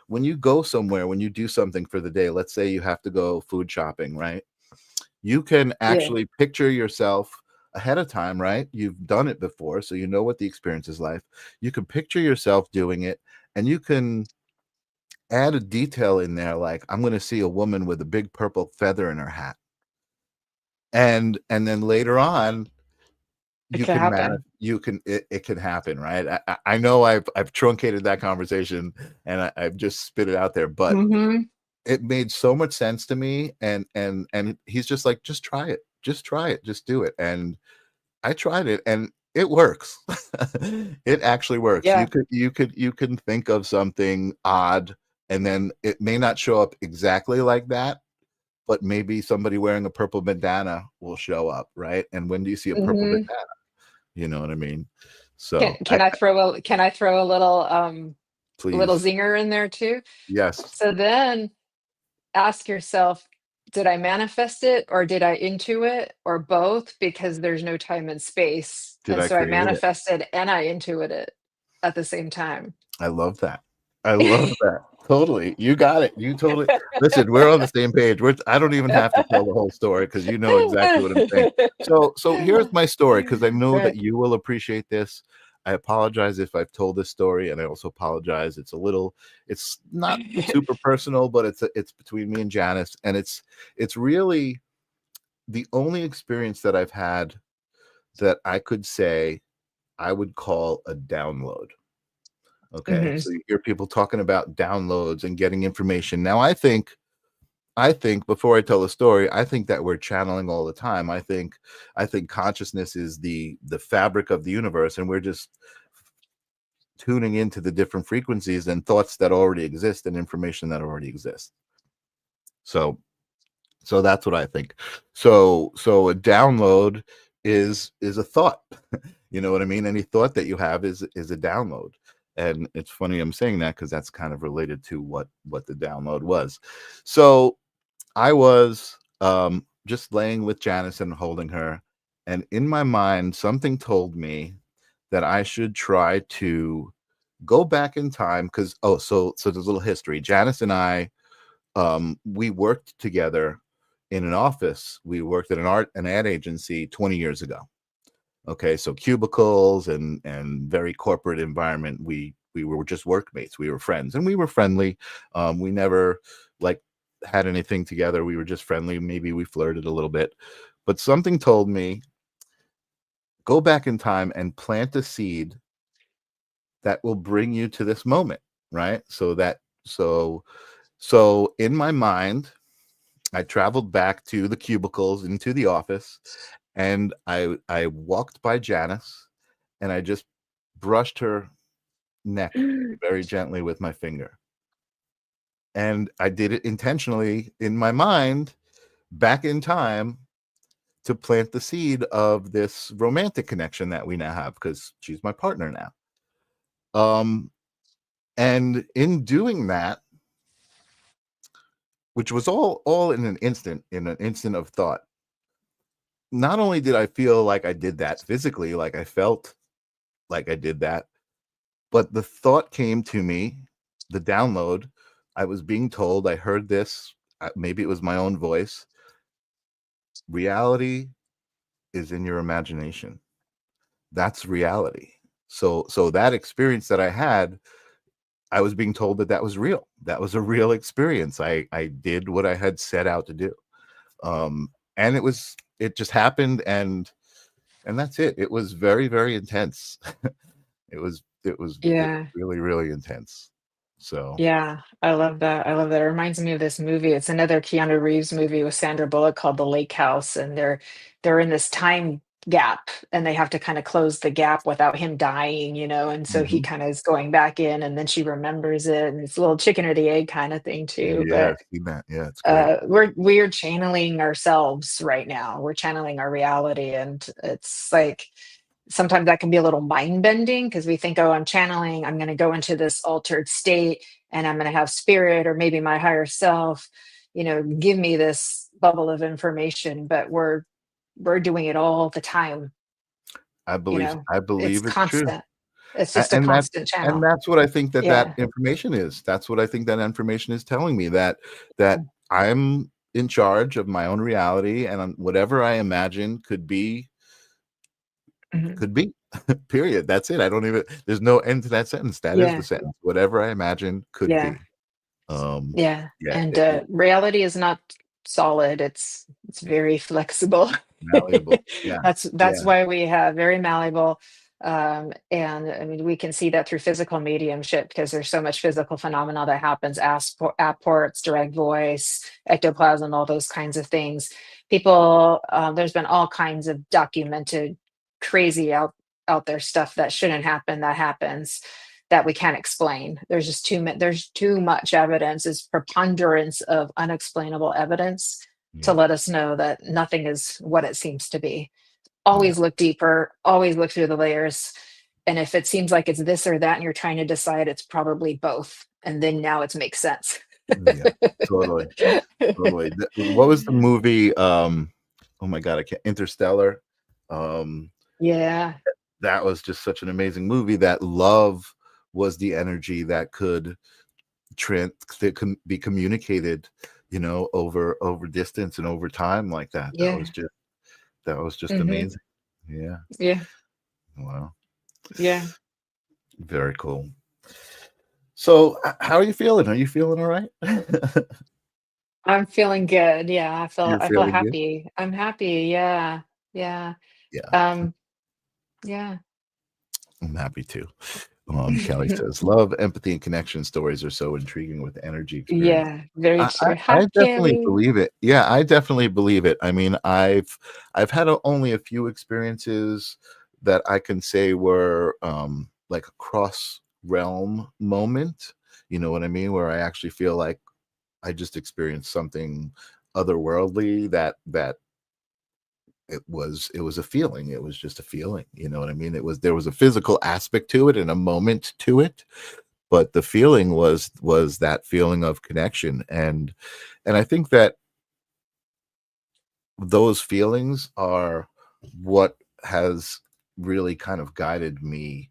Speaker 2: when you go somewhere, when you do something for the day, let's say you have to go food shopping, right? You can
Speaker 4: Yeah.
Speaker 2: actually picture yourself ahead of time, right? You've done it before, so you know what the experience is like. You can picture yourself doing it, and you can add a detail in there like, I'm going to see a woman with a big purple feather in her hat. And then later on,
Speaker 4: It
Speaker 2: you
Speaker 4: could
Speaker 2: can
Speaker 4: happen.
Speaker 2: it can happen, right? I know I've truncated that conversation, and I've just spit it out there, but
Speaker 4: Hmm.
Speaker 2: it made so much sense to me. And he's just like, just try it, just do it. And I tried it, and it works. It actually works.
Speaker 4: Yeah.
Speaker 2: You can think of something odd, and then it may not show up exactly like that, but maybe somebody wearing a purple bandana will show up, right? And when do you see a purple
Speaker 4: Hmm.
Speaker 2: bandana? You know what I mean?
Speaker 4: Can
Speaker 2: So
Speaker 4: can I throw a little
Speaker 2: please,
Speaker 4: zinger in there too?
Speaker 2: yes.
Speaker 4: So then ask yourself, did I manifest it or did I intuit or both? Because there's no time and space.
Speaker 2: Did
Speaker 4: And
Speaker 2: I
Speaker 4: so I
Speaker 2: create it?
Speaker 4: manifested and I intuit it at the same time.
Speaker 2: I love that. I love that. Totally. You got it. You totally listen, we're on the same page. I don't even have to tell the whole story because you know exactly what I'm saying. So here's my story, because I know that
Speaker 4: Right.
Speaker 2: you will appreciate this. I apologize if I've told this story, and I also apologize. It's not super personal, but it's between me and Janice, and it's really the only experience that I've had that I could say I would call a download. Okay,
Speaker 4: Mhm.
Speaker 2: so you hear people talking about downloads and getting information. Now, I think before I tell the story, I think that we're channeling all the time. I think consciousness is the fabric of the universe, and we're just tuning into the different frequencies and thoughts that already exist and information that already exists. So so that's what I think. So a download is a thought. You know what I mean? Any thought that you have is a download. And it's funny I'm saying that because that's kind of related to what the download was. So I was just laying with Janice and holding her, and in my mind something told me that I should try to go back in time, because so there's a little history. Janice and I, we worked together in an office. We worked at an ad agency 20 years ago. Okay, so cubicles and very corporate environment. We were just workmates. We were friends, and we were friendly. We never like had anything together. We were just friendly. Maybe we flirted a little bit, but something told me, go back in time and plant a seed that will bring you to this moment, right? So in my mind, I traveled back to the cubicles into the office, and I walked by Janice, and I just brushed her neck very gently with my finger. And I did it intentionally in my mind, back in time, to plant the seed of this romantic connection that we now have, because she's my partner now. Um and in doing that, which was all in an instant of thought, not only did I feel like I did that physically, like I felt like I did that, but the thought came to me, the download. I was being told, I heard this, maybe it was my own voice. Reality is in your imagination. That's reality. So that experience that I had, I was being told that that was real. That was a real experience. I did what I had set out to do. And it just happened, and that's it. It was very, very intense. It was
Speaker 4: Yeah.
Speaker 2: really, really intense. So
Speaker 4: Yeah. I love that. I love that. It reminds me of this movie. It's another Keanu Reeves movie with Sandra Bullock called The Lake House. And they're in this time. gap, and they have to kind of close the gap without him dying, and so he
Speaker 2: Hmm.
Speaker 4: kind of is going back in, and then she remembers it, and it's a little chicken or the egg kind of thing too.
Speaker 2: Yeah,
Speaker 4: But
Speaker 2: I've seen that. Yeah, it's great.
Speaker 4: we're channeling ourselves right now. We're channeling our reality, and it's like sometimes that can be a little mind bending because we think, oh, I'm channeling, I'm going to go into this altered state, and I'm going to have spirit or maybe my higher self, give me this bubble of information. But we're doing it all the time.
Speaker 2: I
Speaker 4: you
Speaker 2: believe
Speaker 4: know
Speaker 2: I
Speaker 4: it's
Speaker 2: believe it's true.
Speaker 4: constant. It's
Speaker 2: A-
Speaker 4: just a
Speaker 2: and that
Speaker 4: constant
Speaker 2: and
Speaker 4: channel.
Speaker 2: that's what I think that
Speaker 4: Yeah.
Speaker 2: information is. That's what I think that information is telling me, that I'm in charge of my own reality, and whatever I imagine
Speaker 4: Mhm.
Speaker 2: could be. Period. That's it. I don't even. There's no end to that sentence. That is the
Speaker 4: Yeah.
Speaker 2: sentence. Whatever I imagine could
Speaker 4: Yeah.
Speaker 2: be. Um,
Speaker 4: Yeah.
Speaker 2: yeah,
Speaker 4: And reality is not solid. It's very flexible.
Speaker 2: malleable. Yeah,
Speaker 4: That's
Speaker 2: yeah,
Speaker 4: why we have very malleable. And I mean, we can see that through physical mediumship because there's so much physical phenomena that happens, apports, direct voice, ectoplasm, all those kinds of things. People, there's been all kinds of documented crazy out there stuff that shouldn't happen that happens, that we can't explain. There's just there's too much evidence. It's preponderance of unexplainable evidence to
Speaker 2: yeah,
Speaker 4: let us know that nothing is what it seems to be.
Speaker 2: yeah,
Speaker 4: Always look deeper, always look through the layers. And if it seems like it's this or that and you're trying to decide, it's probably both. And then now it makes sense.
Speaker 2: yeah. Totally, totally. What was the movie? Oh my God, I can't. Interstellar. Um,
Speaker 4: Yeah.
Speaker 2: that was just such an amazing movie. That love was the energy that could be communicated, over distance and over time like that.
Speaker 4: Yeah.
Speaker 2: That was just
Speaker 4: Hmm.
Speaker 2: amazing. Yeah.
Speaker 4: Yeah.
Speaker 2: Wow.
Speaker 4: Yeah.
Speaker 2: Very cool. So, how are you feeling? Are you feeling all right?
Speaker 4: I'm feeling good. Yeah.
Speaker 2: You're
Speaker 4: I feel
Speaker 2: feeling good.
Speaker 4: happy. I'm happy. Yeah. Yeah.
Speaker 2: Yeah,
Speaker 4: Um, yeah.
Speaker 2: I'm happy too. Kelly says, "Love, empathy, and connection stories are so intriguing with energy experience."
Speaker 4: Yeah, very true.
Speaker 2: I
Speaker 4: Hi,
Speaker 2: definitely
Speaker 4: Kelly.
Speaker 2: believe it. Yeah, I definitely believe it. I mean, I've had only a few experiences that I can say were like a cross realm moment. You know what I mean? Where I actually feel like I just experienced something otherworldly. That it was a feeling. It was just a feeling. You know what I mean? There was a physical aspect to it and a moment to it, but the feeling was that feeling of connection. And I think that those feelings are what has really kind of guided me,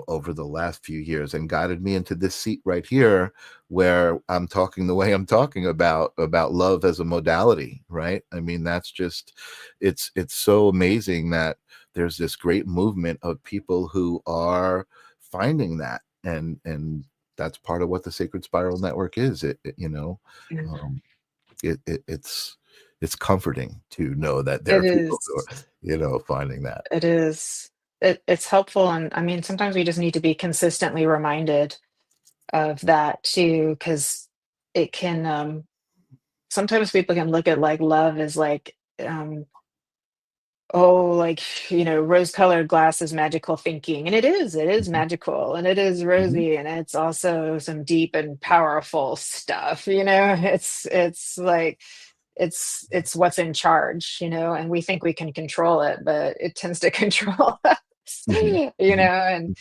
Speaker 2: over the last few years, and guided me into this seat right here where I'm talking the way I'm talking about love as a modality, right? I mean, that's just it's so amazing that there's this great movement of people who are finding that, and that's part of what the Sacred Spiral Network is.
Speaker 4: Mhm.
Speaker 2: Um, it's comforting to know that there
Speaker 4: It
Speaker 2: are people who
Speaker 4: is.
Speaker 2: are, finding that.
Speaker 4: It is. It's helpful, and I mean, sometimes we just need to be consistently reminded of that too, because it can. Sometimes people can look at like love as like, oh, like rose-colored glasses, magical thinking, and it is. It is
Speaker 2: Mhm,
Speaker 4: magical, and it is
Speaker 2: mhm,
Speaker 4: rosy, and it's also some deep and powerful stuff. It's like it's what's in charge, and we think we can control it, but it tends to control us,
Speaker 2: mhm, mhm,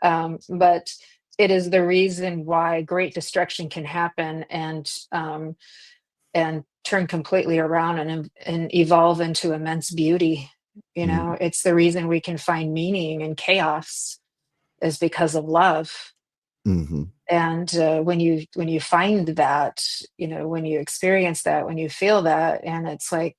Speaker 4: and but it is the reason why great destruction can happen, and turn completely around and evolve into immense beauty.
Speaker 2: mhm,
Speaker 4: It's the reason we can find meaning in chaos is because of love.
Speaker 2: mhm,
Speaker 4: And when you find that, when you experience that, when you feel that, and it's like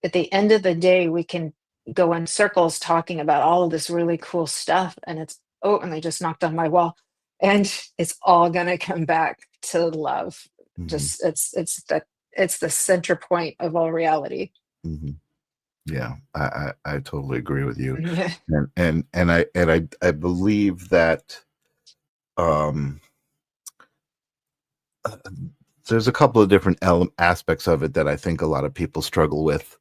Speaker 4: at the end of the day we can go in circles talking about all of this really cool stuff, and it's, oh, and they just knocked on my wall, and it's all going to come back to love.
Speaker 2: mhm,
Speaker 4: Just it's the center point of all reality.
Speaker 2: mhm. Yeah, I totally agree with you,
Speaker 4: Yeah.
Speaker 2: and I believe that um, uh, there's a couple of different aspects of it that I think a lot of people struggle with.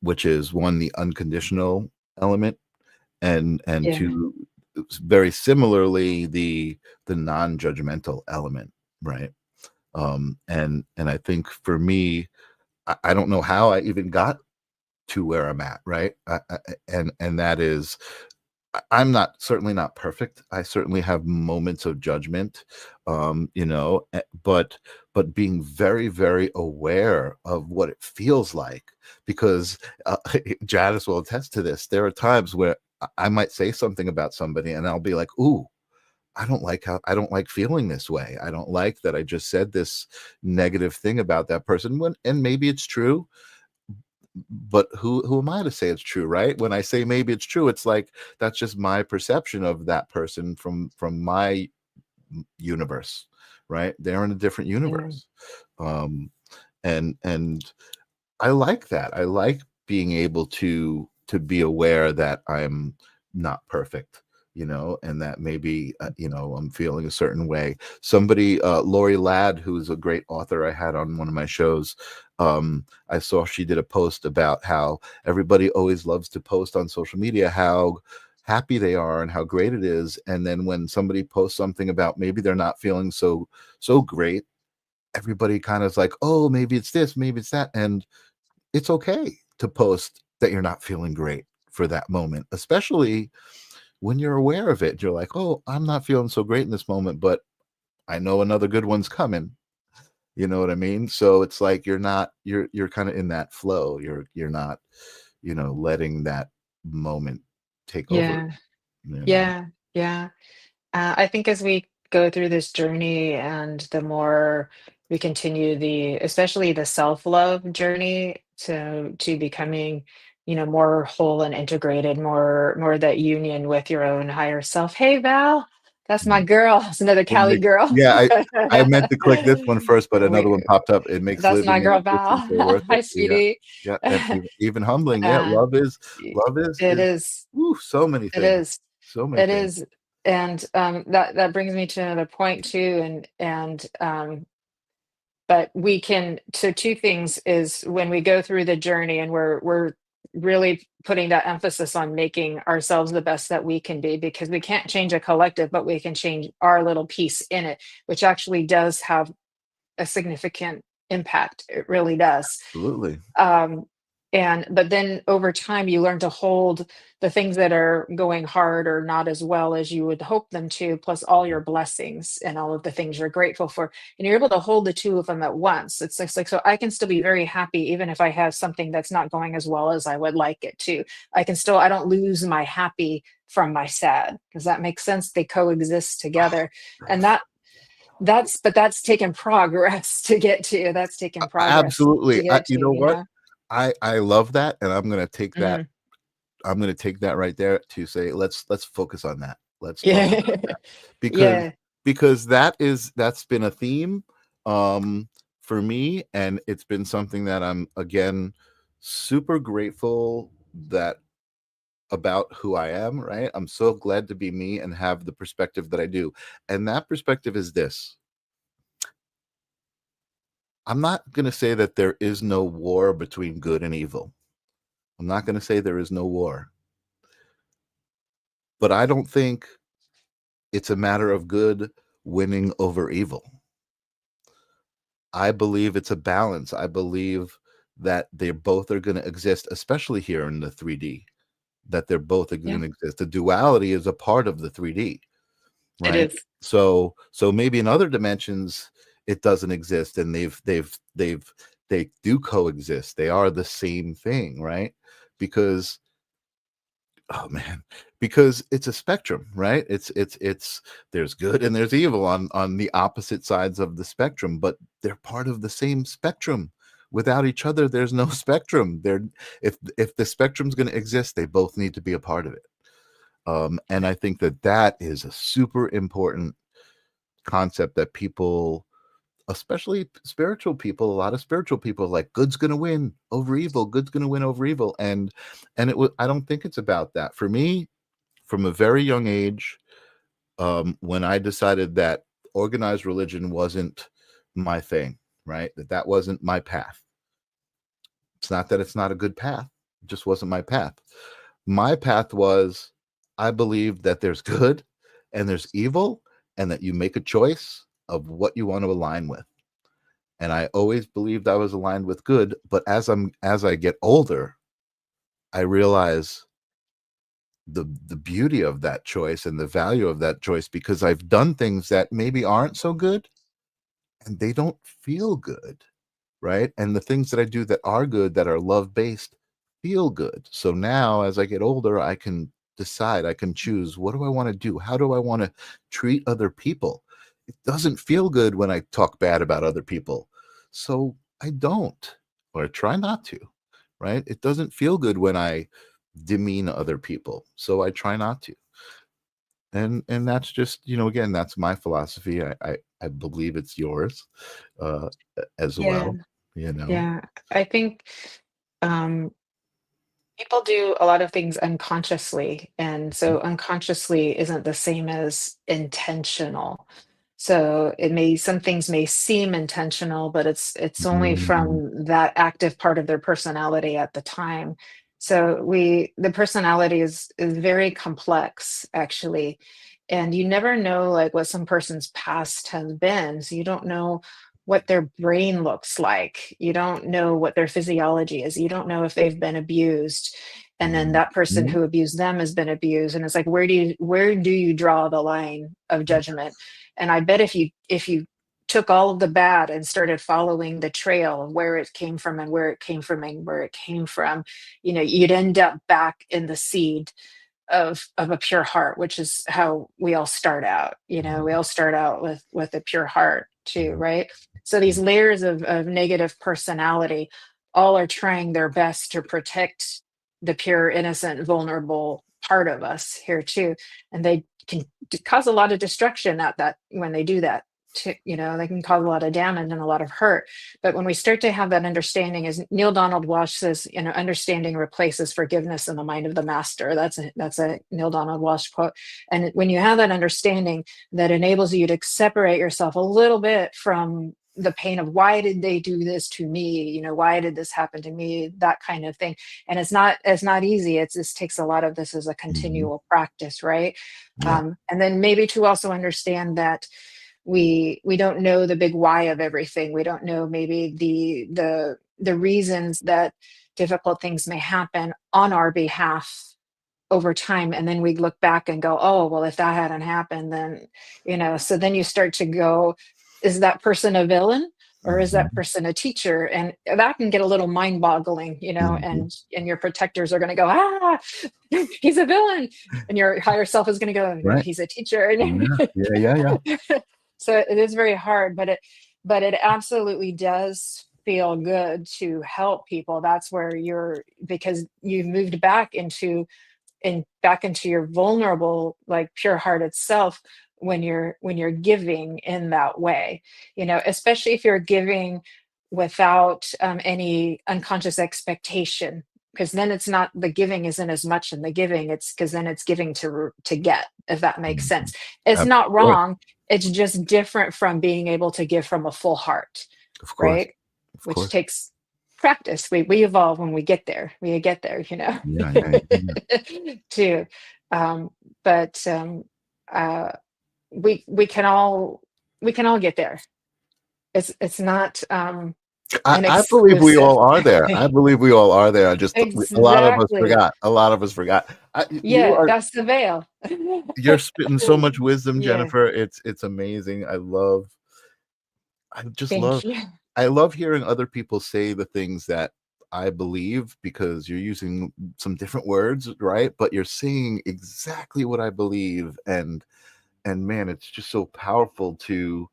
Speaker 2: which is one, the unconditional element, and
Speaker 4: Yeah.
Speaker 2: two, very similarly, the non-judgmental element, right? And I think for me, I don't know how I even got to where I'm at, right? And that is, I'm certainly not perfect. I certainly have moments of judgment, but being very, very aware of what it feels like, because Janice will attest to this. There are times where I might say something about somebody and I'll be like, ooh, I don't like feeling this way. I don't like that I just said this negative thing about that person. And maybe it's true, but who am I to say it's true, right? When I say maybe it's true, it's like that's just my perception of that person from my universe, right? They're in a different universe. um and I like that. I like being able to be aware that I'm not perfect, and that maybe I'm feeling a certain way. Somebody, Lori Ladd, who's a great author I had on one of my shows, I saw she did a post about how everybody always loves to post on social media how happy they are and how great it is, and then when somebody posts something about maybe they're not feeling so great, everybody kind of is like, oh, maybe it's this, maybe it's that. And it's okay to post that you're not feeling great for that moment, especially when you're aware of it. You're like, oh, I'm not feeling so great in this moment, but I know another good one's coming. You know what I mean? So it's like you're kind of in that flow. You're not, letting that moment take over.
Speaker 4: Yeah. Yeah. Yeah. I think as we go through this journey and the more we continue especially the self-love journey to becoming, more whole and integrated, more that union with your own higher self. Hey, Val, that's my
Speaker 2: Mhm.
Speaker 4: girl. It's another Cali girl.
Speaker 2: Yeah, I meant to click this one first, but another
Speaker 4: We,
Speaker 2: one popped up. It makes
Speaker 4: that's my
Speaker 2: living and
Speaker 4: girl,
Speaker 2: existing
Speaker 4: Val.
Speaker 2: so worth it.
Speaker 4: Hi,
Speaker 2: Yeah,
Speaker 4: sweetie.
Speaker 2: yeah, and even humbling. Yeah,
Speaker 4: uh,
Speaker 2: love is
Speaker 4: it is.
Speaker 2: so many
Speaker 4: It
Speaker 2: things,
Speaker 4: is.
Speaker 2: so many
Speaker 4: It
Speaker 2: things.
Speaker 4: is. And that brings me to another point too. And but we can, so two things is when we go through the journey and we're really putting that emphasis on making ourselves the best that we can be, because we can't change a collective, but we can change our little piece in it, which actually does have a significant impact. It really does.
Speaker 2: Absolutely.
Speaker 4: um and but then over time you learn to hold the things that are going hard or not as well as you would hope them to, plus all your blessings and all of the things you're grateful for, and you're able to hold the two of them at once. It's like, so I can still be very happy even if I have something that's not going as well as I would like it to. I don't lose my happy from my sad. Does that make sense? They coexist together. And that's taken progress to get to. That's taken progress to
Speaker 2: Absolutely.
Speaker 4: get
Speaker 2: You
Speaker 4: to,
Speaker 2: know what? I love that, and I'm gonna take that.
Speaker 4: Mhm.
Speaker 2: I'm gonna take that right there to say let's focus on that. Let's focus
Speaker 4: Yeah.
Speaker 2: on that because
Speaker 4: Yeah.
Speaker 2: that's been a theme for me, and it's been something that I'm again super grateful that about who I am, right? I'm so glad to be me and have the perspective that I do. And that perspective is this. I'm not going to say that there is no war between good and evil. I'm not going to say there is no war. But I don't think it's a matter of good winning over evil. I believe it's a balance. I believe that they both are going to exist, especially here in the 3D, that they're both
Speaker 4: Yeah,
Speaker 2: going to exist. The duality is a part of the 3D,
Speaker 4: it
Speaker 2: right?
Speaker 4: is.
Speaker 2: So maybe in other dimensions it doesn't exist, and they do coexist. They are the same thing, right? Because oh man, because it's a spectrum, right? It's there's good and there's evil on the opposite sides of the spectrum, but they're part of the same spectrum. Without each other there's no spectrum. They're if the spectrum's going to exist, they both need to be a part of it. And I think that is a super important concept that people, especially spiritual people, a lot of spiritual people, like good's going to win over evil, good's going to win over evil. And I don't think it's about that. For me, from a very young age, when I decided that organized religion wasn't my thing, right, that wasn't my path, It's not that it's not a good path. It just wasn't my path. My path was, I believe that there's good and there's evil, and that you make a choice of what you want to align with. And I always believed I was aligned with good, but as I get older, I realize the beauty of that choice and the value of that choice, because I've done things that maybe aren't so good and they don't feel good, right? And the things that I do that are good, that are love-based, feel good. So now as I get older, I can decide, I can choose, what do I want to do? How do I want to treat other people? It doesn't feel good when I talk bad about other people. So I don't, or I try not to, right? It doesn't feel good when I demean other people. So I try not to. And that's just, again, that's my philosophy. I believe it's yours as
Speaker 4: Yeah.
Speaker 2: well,
Speaker 4: Yeah. I think um, people do a lot of things unconsciously, and so unconsciously isn't the same as intentional. So some things may seem intentional, but it's only
Speaker 2: Mhm.
Speaker 4: from that active part of their personality at the time. So the personality is very complex, actually, and you never know like what some person's past has been. So you don't know what their brain looks like. You don't know what their physiology is. You don't know if they've been abused. And then that person
Speaker 2: Mhm.
Speaker 4: who abused them has been abused. And it's like, where do you draw the line of judgment? And I bet if you took all of the bad and started following the trail of where it came from and where it came from and where it came from, you'd end up back in the seed of a pure heart, which is how we all start out. We all start out with a pure heart too, right? So these layers of negative personality all are trying their best to protect the pure, innocent, vulnerable part of us here too. And they can cause a lot of destruction at that when they do that too. They can cause a lot of damage and a lot of hurt. But when we start to have that understanding, as Neil Donald Walsh says, understanding replaces forgiveness in the mind of the master. That's a Neil Donald Walsh quote. And when you have that understanding, that enables you to separate yourself a little bit from the pain of, why did they do this to me? Why did this happen to me? That kind of thing. And it's not easy. It just takes a lot of this as a
Speaker 2: Mhm.
Speaker 4: continual practice, right?
Speaker 2: Yeah.
Speaker 4: And then maybe to also understand that we don't know the big why of everything. We don't know maybe the reasons that difficult things may happen on our behalf over time, and then we look back and go, oh well, if that hadn't happened, then so then you start to go, is that person a villain, or is that
Speaker 2: Mhm.
Speaker 4: person a teacher? And that can get a little mind boggling,
Speaker 2: Mhm.
Speaker 4: and your protectors are going to go, he's a villain, and your higher self is going to go, no,
Speaker 2: Right.
Speaker 4: he's a teacher.
Speaker 2: Yeah. Yeah. Yeah. Yeah.
Speaker 4: So it is very hard, but it absolutely does feel good to help people. That's where because you've moved back into your vulnerable, like pure heart itself, when you're giving in that way, especially if you're giving without any unconscious expectation, because then it's not, the giving isn't as much in the giving, it's because then it's giving to get, if that makes
Speaker 2: Mhm.
Speaker 4: sense. It's
Speaker 2: Of
Speaker 4: not
Speaker 2: course.
Speaker 4: wrong, it's just different from being able to give from a full heart,
Speaker 2: Of course.
Speaker 4: right?
Speaker 2: Of
Speaker 4: Which
Speaker 2: course.
Speaker 4: takes practice. We evolve when we get there.
Speaker 2: Yeah. Yeah. Yeah.
Speaker 4: Too. Um, but uh, we can all get there. It's not an
Speaker 2: I believe we
Speaker 4: exclusive.
Speaker 2: all are there. I believe we all are there. I just, a lot of us
Speaker 4: Exactly.
Speaker 2: forgot. A lot of us forgot.
Speaker 4: Yeah, that's the veil.
Speaker 2: You're spitting so much wisdom,
Speaker 4: Yeah,
Speaker 2: Jennifer. It's amazing. I just
Speaker 4: thank
Speaker 2: love
Speaker 4: you.
Speaker 2: I love hearing other people say the things that I believe, because you're using some different words, right? But you're saying exactly what I believe, and man, it's just so powerful to.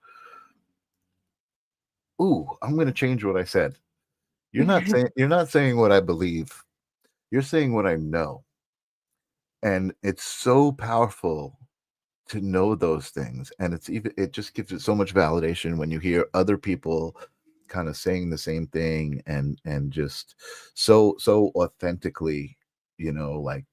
Speaker 2: Ooh, I'm going to change what I said. You're not saying what I believe. You're saying what I know. And it's so powerful to know those things, and it just gives it so much validation when you hear other people kind of saying the same thing, and just so authentically, like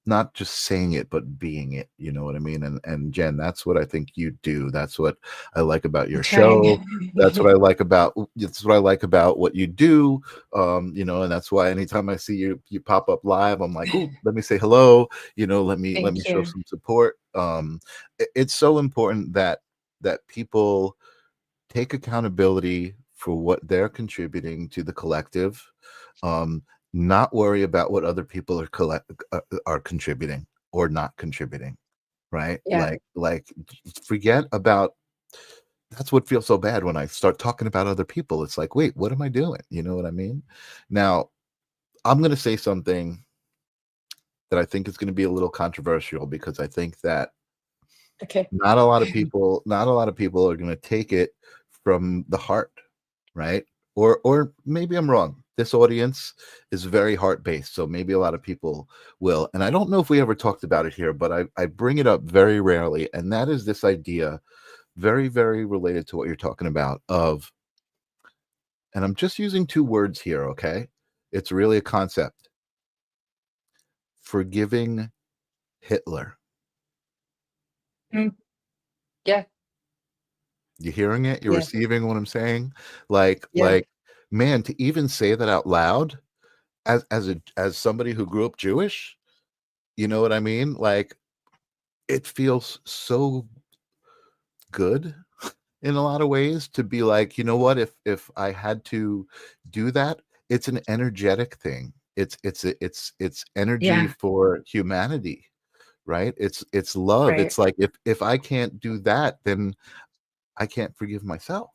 Speaker 2: not just saying it, but being it. You know what I mean? And Jen, that's what I think you do. That's what I like about
Speaker 4: I'm
Speaker 2: your show. That's what
Speaker 4: trying.
Speaker 2: I like about. It's what I like about what you do. You know, and that's why anytime I see you pop up live, I'm like, oh, let me say hello. You know, let me
Speaker 4: Thank
Speaker 2: show
Speaker 4: you.
Speaker 2: some support. It's so important that people take accountability for what they're contributing to the collective. Um, Not worry about what other people are contributing or not contributing, right?
Speaker 4: Yeah.
Speaker 2: Like forget about. That's what feels so bad when I start talking about other people. It's like, wait, what am I doing? You know what I mean? Now, I'm going to say something that I think is going to be a little controversial because I think that
Speaker 4: Okay.
Speaker 2: not a lot of people are going to take it from the heart, right? Or maybe I'm wrong. This audience is very heart based, so maybe a lot of people will. And I don't know if we ever talked about it here, but I bring it up very rarely, and that is this idea, very very related to what you're talking about, of, and I'm just using two words here, okay? It's really a concept: forgiving Hitler.
Speaker 4: Mm, yeah.
Speaker 2: You hearing it? You're
Speaker 4: Yeah.
Speaker 2: receiving what I'm saying?
Speaker 4: Yeah.
Speaker 2: Man, to even say that out loud as somebody who grew up Jewish, you know what I mean? Like, it feels so good in a lot of ways to be like, you know what? If I had to do that, it's an energetic thing. It's energy
Speaker 4: Yeah.
Speaker 2: for humanity, right? It's love.
Speaker 4: Right.
Speaker 2: It's like if I can't do that, then I can't forgive myself.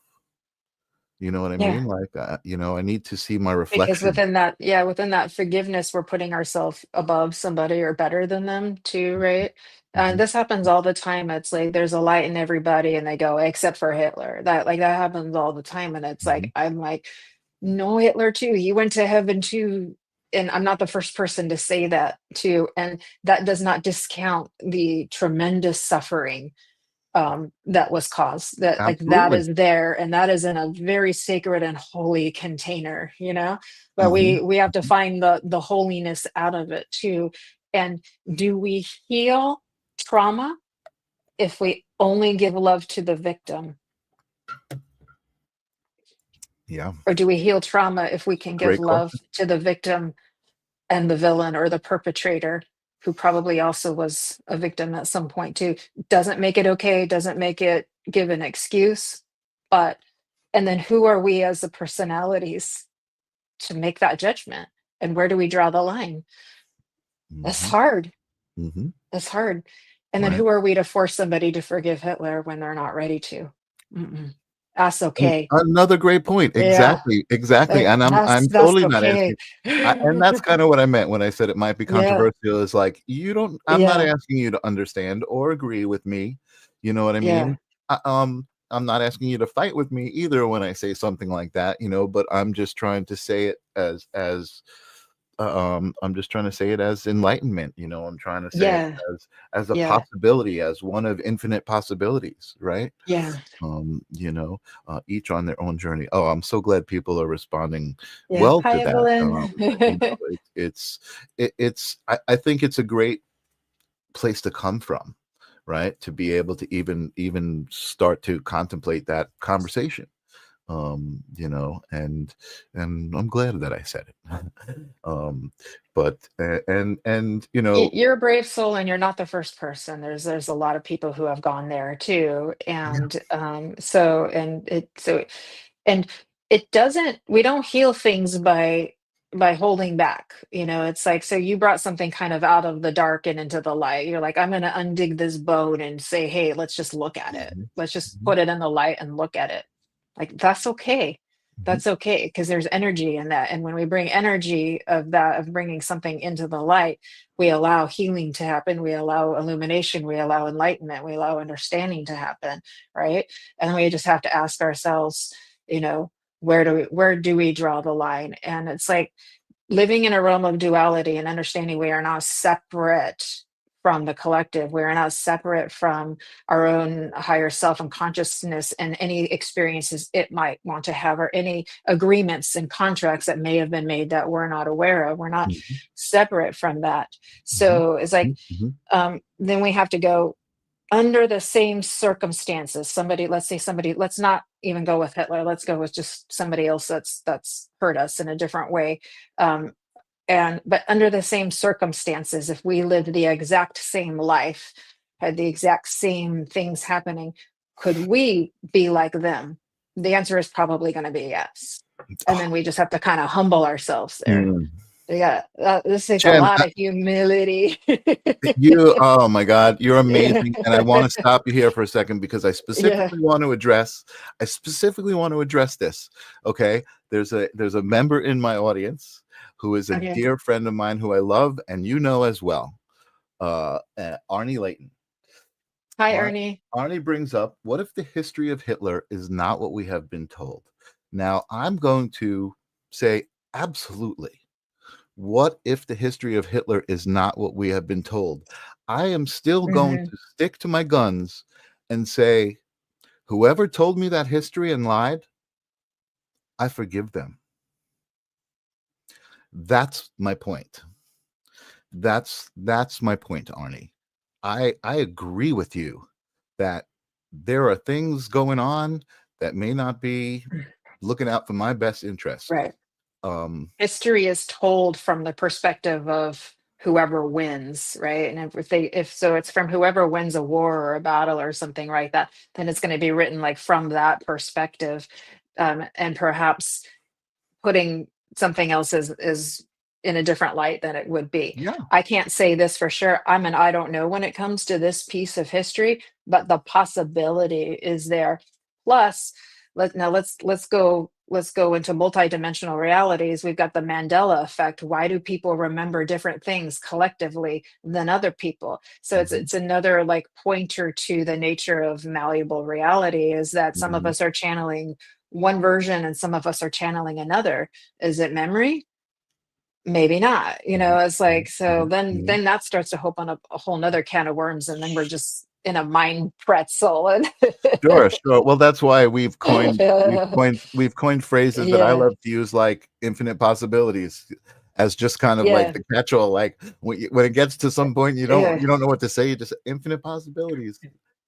Speaker 2: You know what I
Speaker 4: Yeah.
Speaker 2: mean? Like, you know, I need to see my
Speaker 4: Because
Speaker 2: reflection.
Speaker 4: within that, yeah, within that forgiveness, we're putting ourselves above somebody or better than them too, right? And
Speaker 2: Mhm,
Speaker 4: this happens all the time. It's like there's a light in everybody, and they go, except for Hitler. That happens all the time. And it's like,
Speaker 2: mhm.
Speaker 4: I'm like, no, Hitler too. He went to heaven too. And I'm not the first person to say that too. And that does not discount the tremendous suffering that was caused, that like that
Speaker 2: Absolutely.
Speaker 4: is there, and that is in a very sacred and holy container, you know, but
Speaker 2: Mhm,
Speaker 4: we have to
Speaker 2: mhm.
Speaker 4: find the holiness out of it too. And do we heal trauma if we only give love to the victim,
Speaker 2: Yeah,
Speaker 4: or do we heal trauma if we can give
Speaker 2: great
Speaker 4: love
Speaker 2: question.
Speaker 4: to the victim and the villain or the perpetrator, who probably also was a victim at some point too? Doesn't make it okay, doesn't make it give an excuse, but and then who are we as the personalities to make that judgment? And where do we draw the line? That's
Speaker 2: Mhm,
Speaker 4: hard.
Speaker 2: mhm.
Speaker 4: That's hard. And then
Speaker 2: Right.
Speaker 4: who are we to force somebody to forgive Hitler when they're not ready to? Mm-mm. That's
Speaker 2: An
Speaker 4: okay.
Speaker 2: Another great point.
Speaker 4: Yeah,
Speaker 2: Exactly, exactly, and I'm
Speaker 4: that's
Speaker 2: totally not
Speaker 4: okay.
Speaker 2: asking. And that's kinda what I meant when I said it might be
Speaker 4: Yeah,
Speaker 2: controversial, is like, you don't I'm not
Speaker 4: yeah,
Speaker 2: asking you to understand or agree with me, you know what I
Speaker 4: yeah,
Speaker 2: mean? I'm not asking you to fight with me either when I say something like that, you know, but I'm just trying to say it as I'm just trying to say it as enlightenment, you know, I'm trying to say it
Speaker 4: yeah,
Speaker 2: as a
Speaker 4: yeah,
Speaker 2: possibility, as one of infinite possibilities, right?
Speaker 4: yeah,
Speaker 2: You know, each on their own journey. Oh, I'm so glad people are responding
Speaker 4: yeah.
Speaker 2: well to
Speaker 4: Hi,
Speaker 2: that. You
Speaker 4: Evelyn.
Speaker 2: know, I think it's a great place to come from, right? To be able to even start to contemplate that conversation. You know, and I'm glad that I said it. um, but and you know,
Speaker 4: You're a brave soul, and you're not the first person. There's a lot of people who have gone there too,
Speaker 2: yeah,
Speaker 4: and and it doesn't. We don't heal things by holding back. You know, it's like, so you brought something kind of out of the dark and into the light. You're like, I'm going to undig this bone and say, hey, let's just look at it.
Speaker 2: mhm,
Speaker 4: Let's just
Speaker 2: mhm,
Speaker 4: put it in the light and look at it. Like, that's okay.
Speaker 2: mhm,
Speaker 4: That's okay, because there's energy in that. And when we bring energy of that, of bringing something into the light, we allow healing to happen, we allow illumination, we allow enlightenment, we allow understanding to happen, right? And we just have to ask ourselves, you know, where do we draw the line? And it's like living in a realm of duality and understanding we are not separate from the collective. We're not separate from our own higher self and consciousness and any experiences it might want to have, or any agreements and contracts that may have been made that we're not aware of. We're not
Speaker 2: Mhm.
Speaker 4: separate from that.
Speaker 2: Mhm.
Speaker 4: So it's like,
Speaker 2: Mhm.
Speaker 4: then we have to go under the same circumstances. Somebody, let's say somebody, let's not even go with Hitler. Let's go with just somebody else that's hurt us in a different way. Um, but under the same circumstances, if we lived the exact same life, had the exact same things happening, could we be like them? The answer is probably going to be yes. And then we just have to kind of humble ourselves there.
Speaker 2: Mm.
Speaker 4: Yeah, this takes a
Speaker 2: Jen,
Speaker 4: lot of humility.
Speaker 2: oh my God, you're
Speaker 4: Yeah.
Speaker 2: amazing. And I want to stop you here for a second because I
Speaker 4: Yeah.
Speaker 2: specifically want to address this. Okay. There's a member in my audience who is a
Speaker 4: Okay.
Speaker 2: dear friend of mine who I love and you know as well. Arnie Layton.
Speaker 4: Hi, Ernie.
Speaker 2: Arnie brings up, what if the history of Hitler is not what we have been told? Now, I'm going to say absolutely. What if the history of Hitler is not what we have been told? I am still going
Speaker 4: Hmm.
Speaker 2: to stick to my guns and say, whoever told me that history and lied, I forgive them. That's my point. That's my point, Arnie. I agree with you that there are things going on that may not be looking out for my best interest.
Speaker 4: Right.
Speaker 2: Um,
Speaker 4: History is told from the perspective of whoever wins, right? And if so, it's from whoever wins a war or a battle or something like that, then it's going to be written like from that perspective, and perhaps putting something else is in a different light than it would be.
Speaker 2: yeah.
Speaker 4: I can't say this for sure. I don't know when it comes to this piece of history, but the possibility is there. Plus, let's go into multidimensional realities. We've got the Mandela effect. Why do people remember different things collectively than other people? So
Speaker 2: Mhm,
Speaker 4: it's another like pointer to the nature of malleable reality, is that some of
Speaker 2: mhm,
Speaker 4: us are channeling one version and some of us are channeling another. Is it memory? Maybe not.
Speaker 2: mhm,
Speaker 4: It's like, so
Speaker 2: mhm, mhm.
Speaker 4: then that starts to open up a whole nother can of worms, and then we're just in a mind pretzel. And
Speaker 2: Sure, sure. Well, that's why
Speaker 4: yeah,
Speaker 2: we've coined phrases that I
Speaker 4: yeah,
Speaker 2: love to use, like infinite possibilities, as just kind of like
Speaker 4: yeah,
Speaker 2: the catch-all. Like when it gets to some point,
Speaker 4: yeah.
Speaker 2: you don't know what to say. You just infinite possibilities.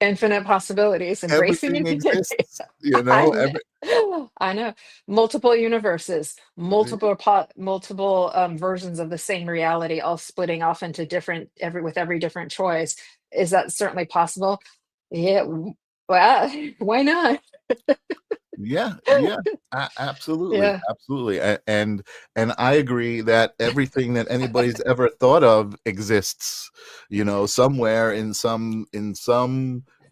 Speaker 4: Infinite possibilities, embracing
Speaker 2: Everything
Speaker 4: infinity.
Speaker 2: exists. You
Speaker 4: I
Speaker 2: know.
Speaker 4: know. I know. Multiple universes, multiple versions of the same reality, all splitting off into different every different choice. Is that certainly possible? Yeah. Well, why not?
Speaker 2: Yeah, yeah, absolutely,
Speaker 4: Yeah.
Speaker 2: absolutely, and I agree that everything that anybody's ever thought of exists, somewhere in some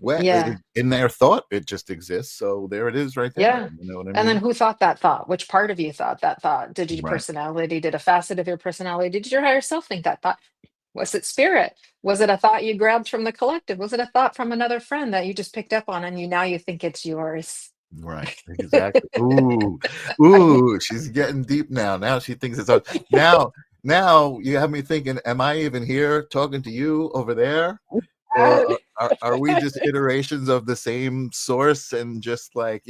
Speaker 2: way
Speaker 4: Yeah.
Speaker 2: in their thought. It just exists. So there it is, right there.
Speaker 4: Yeah.
Speaker 2: You know what I
Speaker 4: And then
Speaker 2: mean?
Speaker 4: who thought that thought? Which part of you thought that thought? Did your
Speaker 2: Right.
Speaker 4: personality, did a facet of your personality, did your higher self think that thought? Was it spirit? Was it a thought you grabbed from the collective? Was it a thought from another friend that you just picked up on and now you think it's yours?
Speaker 2: Right. Exactly.
Speaker 4: I know.
Speaker 2: Ooh, she's getting deep now. Now she thinks it's hard. Now you have me thinking, am I even here talking to you over there? Or are we just iterations of the same source and just like,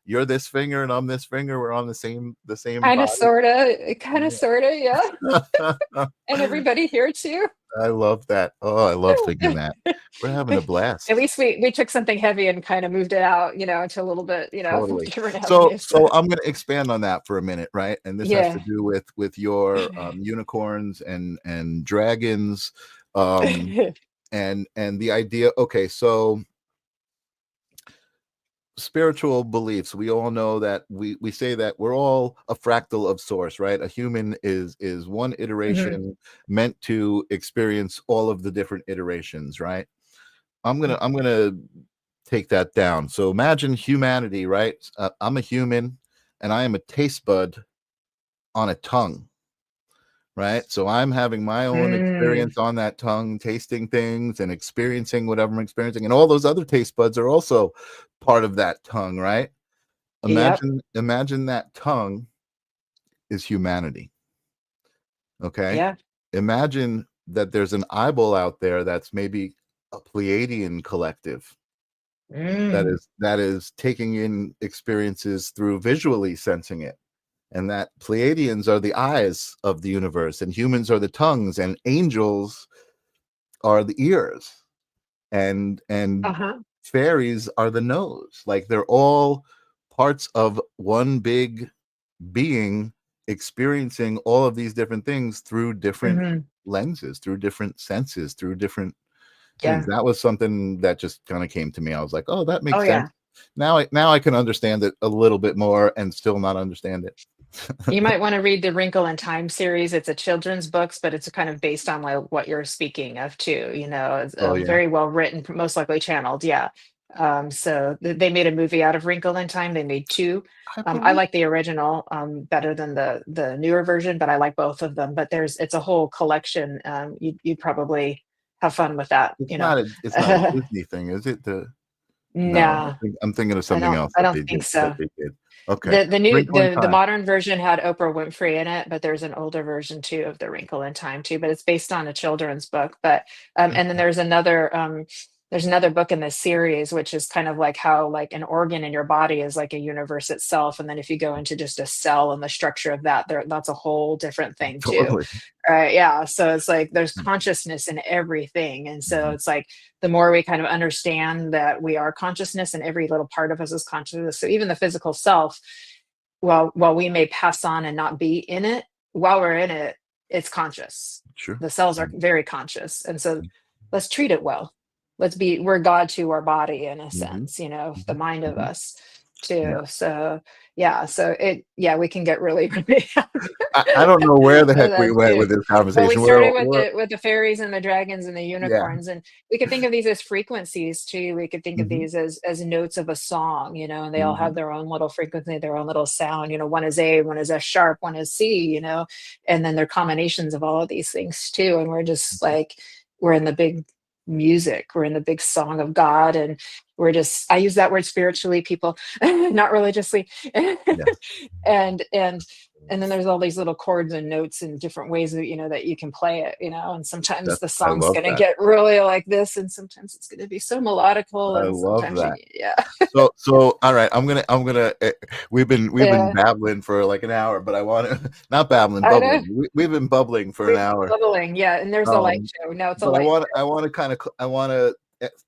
Speaker 2: you're this finger and I'm this finger, we're on the same
Speaker 4: Kind of,
Speaker 2: body?
Speaker 4: kind of, sort of, yeah. And everybody here too.
Speaker 2: I love that. Oh, I love thinking that. We're having a
Speaker 4: At
Speaker 2: blast.
Speaker 4: least we took something heavy and kind of moved it out, into a little bit,
Speaker 2: Totally.
Speaker 4: different
Speaker 2: So
Speaker 4: avenues.
Speaker 2: so I'm going to expand on that for a minute, right? And this has to
Speaker 4: Yeah.
Speaker 2: do with your unicorns and dragons, um and the idea. Okay, so spiritual beliefs, we all know that we say that we're all a fractal of source, right? A human is one
Speaker 4: Mhm.
Speaker 2: iteration meant to experience all of the different iterations, right? I'm gonna take that down. So imagine humanity, right? I'm a human and I am a taste bud on a tongue, right? So I'm having my own
Speaker 4: Mm,
Speaker 2: experience on that tongue, tasting things and experiencing whatever I'm experiencing. And all those other taste buds are also part of that tongue, right?
Speaker 4: yep.
Speaker 2: Imagine that tongue is humanity. Okay.
Speaker 4: Yeah.
Speaker 2: Imagine that there's an eyeball out there that's maybe a Pleiadian collective that is taking in experiences through visually sensing it, and that Pleiadians are the eyes of the universe, and humans are the tongues, and angels are the ears, and
Speaker 4: Uh-huh.
Speaker 2: fairies are the nose. Like they're all parts of one big being experiencing all of these different things through different
Speaker 4: Hmm.
Speaker 2: lenses, through different senses, through different things.
Speaker 4: Yeah.
Speaker 2: That was something that just kind of came to me. I was like, oh, that
Speaker 4: Oh,
Speaker 2: makes
Speaker 4: yeah.
Speaker 2: sense. Now I can understand it a little bit more and still not understand it.
Speaker 4: You might want to read the Wrinkle in Time series. It's a children's books, but it's kind of based on what you're speaking of too. It's
Speaker 2: Oh yeah.
Speaker 4: very well written, most likely channeled. Yeah. So they made a movie out of Wrinkle in Time. They made two.
Speaker 2: I
Speaker 4: I
Speaker 2: believe
Speaker 4: like the original better than the newer version, but I like both of them. But it's a whole collection. You'd probably have fun with that.
Speaker 2: it's not a Disney thing, is it? No,
Speaker 4: No,
Speaker 2: I'm thinking of
Speaker 4: I
Speaker 2: something
Speaker 4: don't.
Speaker 2: else
Speaker 4: I
Speaker 2: that
Speaker 4: don't
Speaker 2: they
Speaker 4: think
Speaker 2: did
Speaker 4: so.
Speaker 2: Okay.
Speaker 4: The new
Speaker 2: Wrinkle in
Speaker 4: the
Speaker 2: Time.
Speaker 4: modern version had Oprah Winfrey in it, but there's an older version too of The Wrinkle in Time too, but it's based on a children's book. But and then there's another book in this series which is kind of like how like an organ in your body is like a universe itself, and then if you go into just a cell and the structure of that's a whole different thing too.
Speaker 2: Totally.
Speaker 4: Yeah, so it's like there's consciousness in everything, and so
Speaker 2: Mhm.
Speaker 4: it's like the more we kind of understand that we are consciousness and every little part of us is consciousness, so even the physical self, while we may pass on and not be in it, while we're in it, it's conscious.
Speaker 2: Sure.
Speaker 4: The cells are very conscious, and so let's treat it well. We're God to our body in a
Speaker 2: Mhm.
Speaker 4: sense, the
Speaker 2: Mhm.
Speaker 4: mind of
Speaker 2: Mhm.
Speaker 4: us
Speaker 2: Yeah.
Speaker 4: too. So yeah, we can get really really
Speaker 2: I don't know where the heck we
Speaker 4: that
Speaker 2: went
Speaker 4: too.
Speaker 2: with this
Speaker 4: Well, we
Speaker 2: conversation.
Speaker 4: started with
Speaker 2: We're
Speaker 4: the fairies and the dragons and the
Speaker 2: yeah.
Speaker 4: unicorns, and we could think of these as frequencies too. We could think of
Speaker 2: Mhm.
Speaker 4: these as notes of a song, and they all have
Speaker 2: Mhm.
Speaker 4: their own little frequency, their own little sound. One is A, one is S sharp, one is C, and then they're combinations of all of these things too. And we're just like we're in the big music, we're in the big song of God, and I use that word spiritually, people, not religiously.
Speaker 2: Yes.
Speaker 4: And then there's all these little chords and notes and different ways that that you can play it, and sometimes the
Speaker 2: I
Speaker 4: song's
Speaker 2: love
Speaker 4: gonna
Speaker 2: that.
Speaker 4: get really like this, and sometimes it's gonna be so melodical,
Speaker 2: I
Speaker 4: and
Speaker 2: love
Speaker 4: sometimes
Speaker 2: that.
Speaker 4: yeah.
Speaker 2: So all right, we've been
Speaker 4: Yeah,
Speaker 2: babbling for like an hour, but I want to not babbling,
Speaker 4: I know.
Speaker 2: bubbling. We've been bubbling for an
Speaker 4: We're
Speaker 2: hour.
Speaker 4: bubbling, yeah, and there's a light
Speaker 2: Um,
Speaker 4: show. No, it's a
Speaker 2: but
Speaker 4: light
Speaker 2: I want to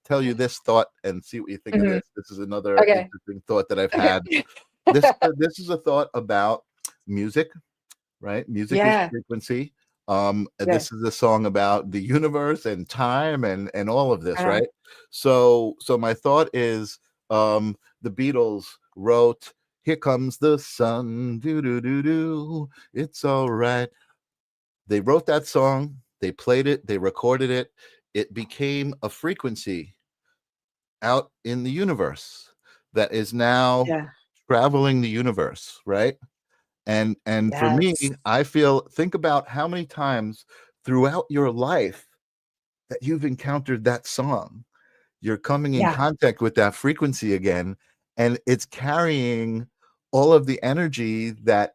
Speaker 2: tell you this thought and see what you think
Speaker 4: show.
Speaker 2: of
Speaker 4: Mhm.
Speaker 2: this. This is another
Speaker 4: Okay.
Speaker 2: interesting thought that I've
Speaker 4: Okay.
Speaker 2: had. This is a thought about music, right? Music is
Speaker 4: Yeah,
Speaker 2: frequency.
Speaker 4: yeah,
Speaker 2: This is a song about the universe and time and all of this,
Speaker 4: uh,
Speaker 2: right? So my thought is, the Beatles wrote "Here Comes the Sun," do do do do. It's all right. They wrote that song. They played it. They recorded it. It became a frequency out in the universe that is now
Speaker 4: yeah,
Speaker 2: traveling the universe, right? And for me,
Speaker 4: yes,
Speaker 2: I think about how many times throughout your life that you've encountered that song. You're coming in
Speaker 4: yeah,
Speaker 2: contact with that frequency again, and it's carrying all of the energy that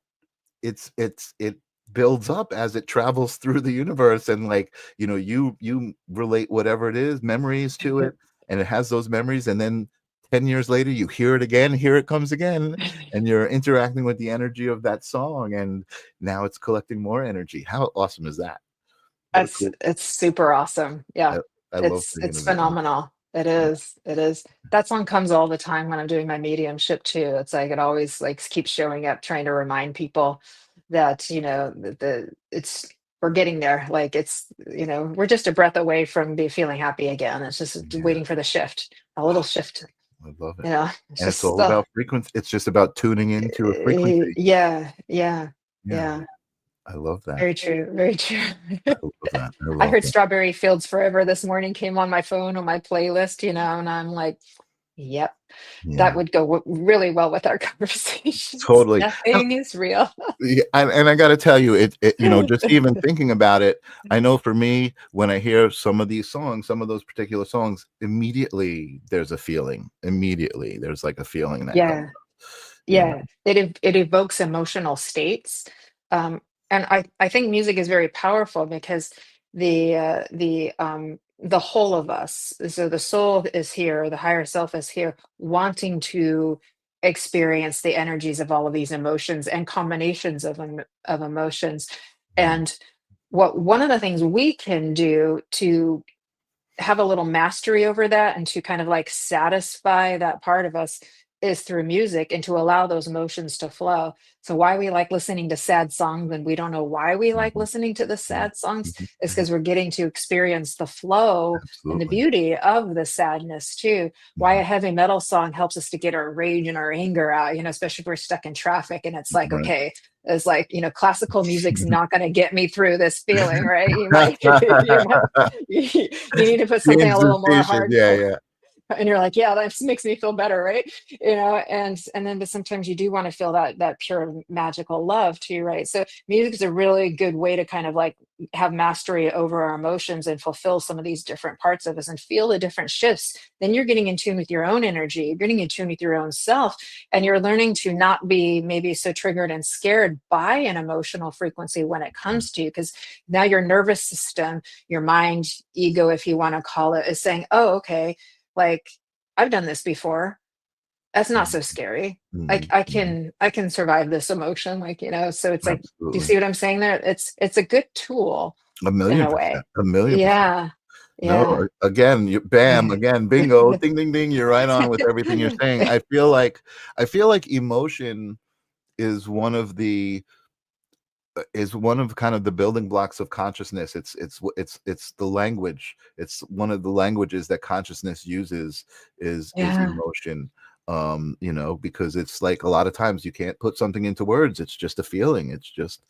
Speaker 2: it builds up as it travels through the universe, and like you relate whatever it is, memories to it, and it has those memories, and then 10 years later you hear it again, here it comes again, and you're interacting with the energy of that song, and now it's collecting more energy. How awesome is that? What a cool.
Speaker 4: it's super awesome. Yeah,
Speaker 2: i, I love
Speaker 4: it's
Speaker 2: thinking
Speaker 4: it's
Speaker 2: of it like
Speaker 4: phenomenal. It
Speaker 2: that.
Speaker 4: is. It is. That song comes all the time when I'm doing my mediumship too. It's like it always like keeps showing up, trying to remind people that it's we're getting there. Like we're just a breath away from be feeling happy again. It's just
Speaker 2: Yeah,
Speaker 4: waiting for the shift, a little shift.
Speaker 2: I love it.
Speaker 4: It's
Speaker 2: And it's
Speaker 4: just
Speaker 2: all about frequency. It's just about tuning into a frequency.
Speaker 4: yeah, yeah,
Speaker 2: Yeah,
Speaker 4: yeah.
Speaker 2: I love that.
Speaker 4: Very true. Very true.
Speaker 2: I love that. I
Speaker 4: I
Speaker 2: love
Speaker 4: heard
Speaker 2: that.
Speaker 4: Strawberry Fields Forever this morning, came on my phone on my playlist, and I'm like, yep, that
Speaker 2: Yeah,
Speaker 4: would go really well with our conversations.
Speaker 2: totally. And
Speaker 4: Nothing is real.
Speaker 2: yeah, and I gotta tell you, just even thinking about it, I know for me, when I hear some of these songs, some of those particular songs, immediately there's a feeling. Immediately there's like a feeling that comes
Speaker 4: Yeah,
Speaker 2: up, you know?
Speaker 4: yeah. It evokes emotional states. Um, and I think music is very powerful because the whole of us. So the soul is here, the higher self is here, wanting to experience the energies of all of these emotions and combinations of emotions. And what one of the things we can do to have a little mastery over that and to kind of like satisfy that part of us is through music and to allow those emotions to flow. So why we like listening to sad songs and we don't know why we like listening to the sad songs is because we're getting to experience the flow and the
Speaker 2: Absolutely.
Speaker 4: beauty of the sadness too. Why a heavy metal song helps us to get our rage and our anger out, especially if we're stuck in traffic and it's like,
Speaker 2: Right.
Speaker 4: okay, it's like, classical music's not going to get me through this feeling, right? You might, you need to put something
Speaker 2: Change
Speaker 4: a
Speaker 2: the
Speaker 4: little more
Speaker 2: station. Yeah,
Speaker 4: hardcore.
Speaker 2: yeah.
Speaker 4: And you're like, yeah, that just makes me feel better, right? And then but sometimes you do want to feel that pure magical love too, right? So music is a really good way to kind of like have mastery over our emotions and fulfill some of these different parts of us and feel the different shifts. Then you're getting in tune with your own energy, you're getting in tune with your own self, and you're learning to not be maybe so triggered and scared by an emotional frequency when it comes to you, because now your nervous system, your mind, ego, if you want to call it, is saying, oh, okay, like I've done this before. That's not so scary.
Speaker 2: Mhm, mhm.
Speaker 4: I can survive this emotion. So it's like, do you
Speaker 2: Absolutely.
Speaker 4: see what I'm saying there? It's a good tool
Speaker 2: A
Speaker 4: in
Speaker 2: million
Speaker 4: a
Speaker 2: percent.
Speaker 4: way.
Speaker 2: A million percent.
Speaker 4: Yeah. Yeah.
Speaker 2: No, again, you bam, again, bingo, ding, ding, ding. You're right on with everything you're saying. I feel like emotion is one of the is one of kind of the building blocks of consciousness. It's the language. It's one of the languages that consciousness uses is
Speaker 4: Yeah.
Speaker 2: emotion. Because it's like a lot of times you can't put something into words. It's just a feeling. It's just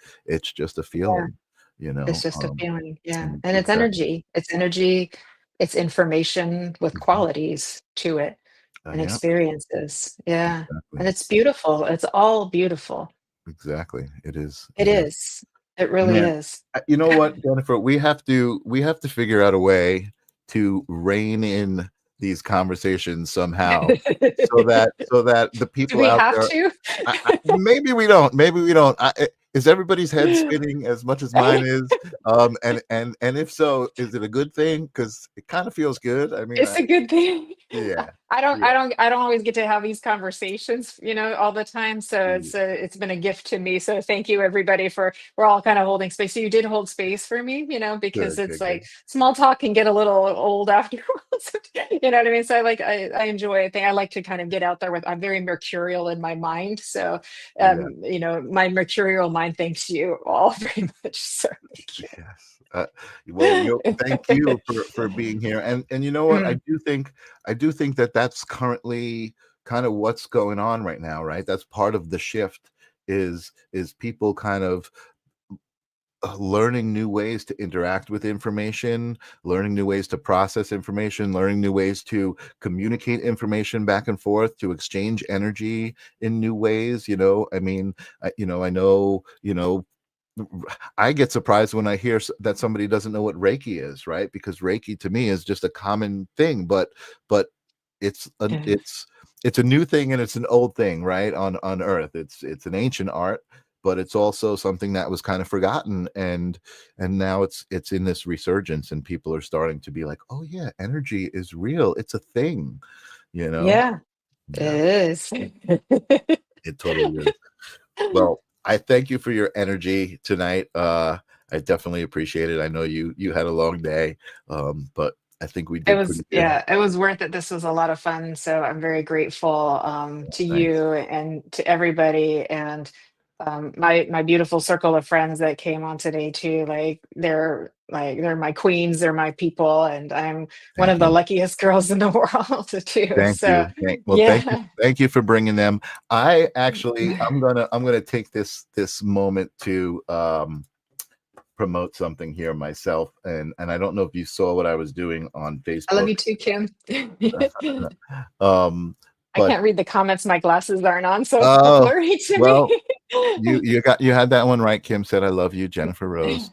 Speaker 2: a
Speaker 4: Yeah.
Speaker 2: feeling. You
Speaker 4: It's
Speaker 2: know.
Speaker 4: just a feeling. Yeah.
Speaker 2: And
Speaker 4: And it's
Speaker 2: exactly.
Speaker 4: energy. It's energy. It's information with
Speaker 2: Mhm.
Speaker 4: qualities to it and
Speaker 2: Yeah.
Speaker 4: experiences. Yeah. And
Speaker 2: Exactly.
Speaker 4: it's beautiful. It's all beautiful.
Speaker 2: Exactly. It is.
Speaker 4: It
Speaker 2: It is.
Speaker 4: is. It really
Speaker 2: Man,
Speaker 4: is.
Speaker 2: you know what, Jennifer? We have to figure out a way to rein in these conversations somehow, so that the
Speaker 4: Do
Speaker 2: people
Speaker 4: we
Speaker 2: out
Speaker 4: have
Speaker 2: there.
Speaker 4: to?
Speaker 2: Maybe we don't. Maybe we don't. Is everybody's head spinning as much as mine is? And if so, is it a good thing? Because it kind of feels good. I mean,
Speaker 4: It's a good thing.
Speaker 2: yeah,
Speaker 4: I
Speaker 2: yeah,
Speaker 4: don't always get to have these conversations, all the time. So
Speaker 2: yeah.
Speaker 4: it's been a gift to me. So thank you everybody for we're all kind of holding space. So you did hold space for me, because
Speaker 2: Good,
Speaker 4: it's
Speaker 2: good, good.
Speaker 4: like small talk can get a little old after a while. You know what I mean? So I enjoy it. I like to kind of get out there with I'm very mercurial in my mind. So
Speaker 2: Yeah.
Speaker 4: my mercurial mind thanks you all very much. So
Speaker 2: Yes. Well,
Speaker 4: thank
Speaker 2: thank
Speaker 4: you.
Speaker 2: you for being here. And you know what? I
Speaker 4: Mm,
Speaker 2: do think that that's currently kind of what's going on right now, right? That's part of the shift is people kind of learning new ways to interact with information, learning new ways to process information, learning new ways to communicate information back and forth, to exchange energy in new ways. I mean, I know, I get surprised when I hear that somebody doesn't know what Reiki is, right? Because Reiki to me is just a common thing, but it's an
Speaker 4: yeah.
Speaker 2: it's a new thing and it's an old thing, right? On Earth, it's an ancient art, but it's also something that was kind of forgotten, and now it's in this resurgence, and people are starting to be like, oh yeah, energy is real. It's a thing, you know?
Speaker 4: Yeah, it
Speaker 2: Yeah,
Speaker 4: is.
Speaker 2: it totally is. Well, I thank you for your energy tonight. I definitely appreciate it. I know you had a long day, but I think we
Speaker 4: It
Speaker 2: did
Speaker 4: was,
Speaker 2: pretty good.
Speaker 4: yeah, it was worth it. This was a lot of fun. So I'm very grateful to
Speaker 2: Thanks.
Speaker 4: you and to everybody and my beautiful circle of friends that came on today too. They're my queens, they're my people, and I'm one
Speaker 2: Thank
Speaker 4: of the
Speaker 2: you.
Speaker 4: luckiest girls in the world too.
Speaker 2: Thank
Speaker 4: So
Speaker 2: you. Thank you.
Speaker 4: yeah.
Speaker 2: Thank you for bringing them. I'm gonna take this moment to promote something here myself, and I don't know if you saw what I was doing on
Speaker 4: I love
Speaker 2: Facebook.
Speaker 4: you too, Kim.
Speaker 2: Um,
Speaker 4: I
Speaker 2: but
Speaker 4: can't read the comments. My glasses aren't on, so it's all
Speaker 2: oh
Speaker 4: blurry to me.
Speaker 2: well, you had that one right. Kim said, "I love you, Jennifer Rose."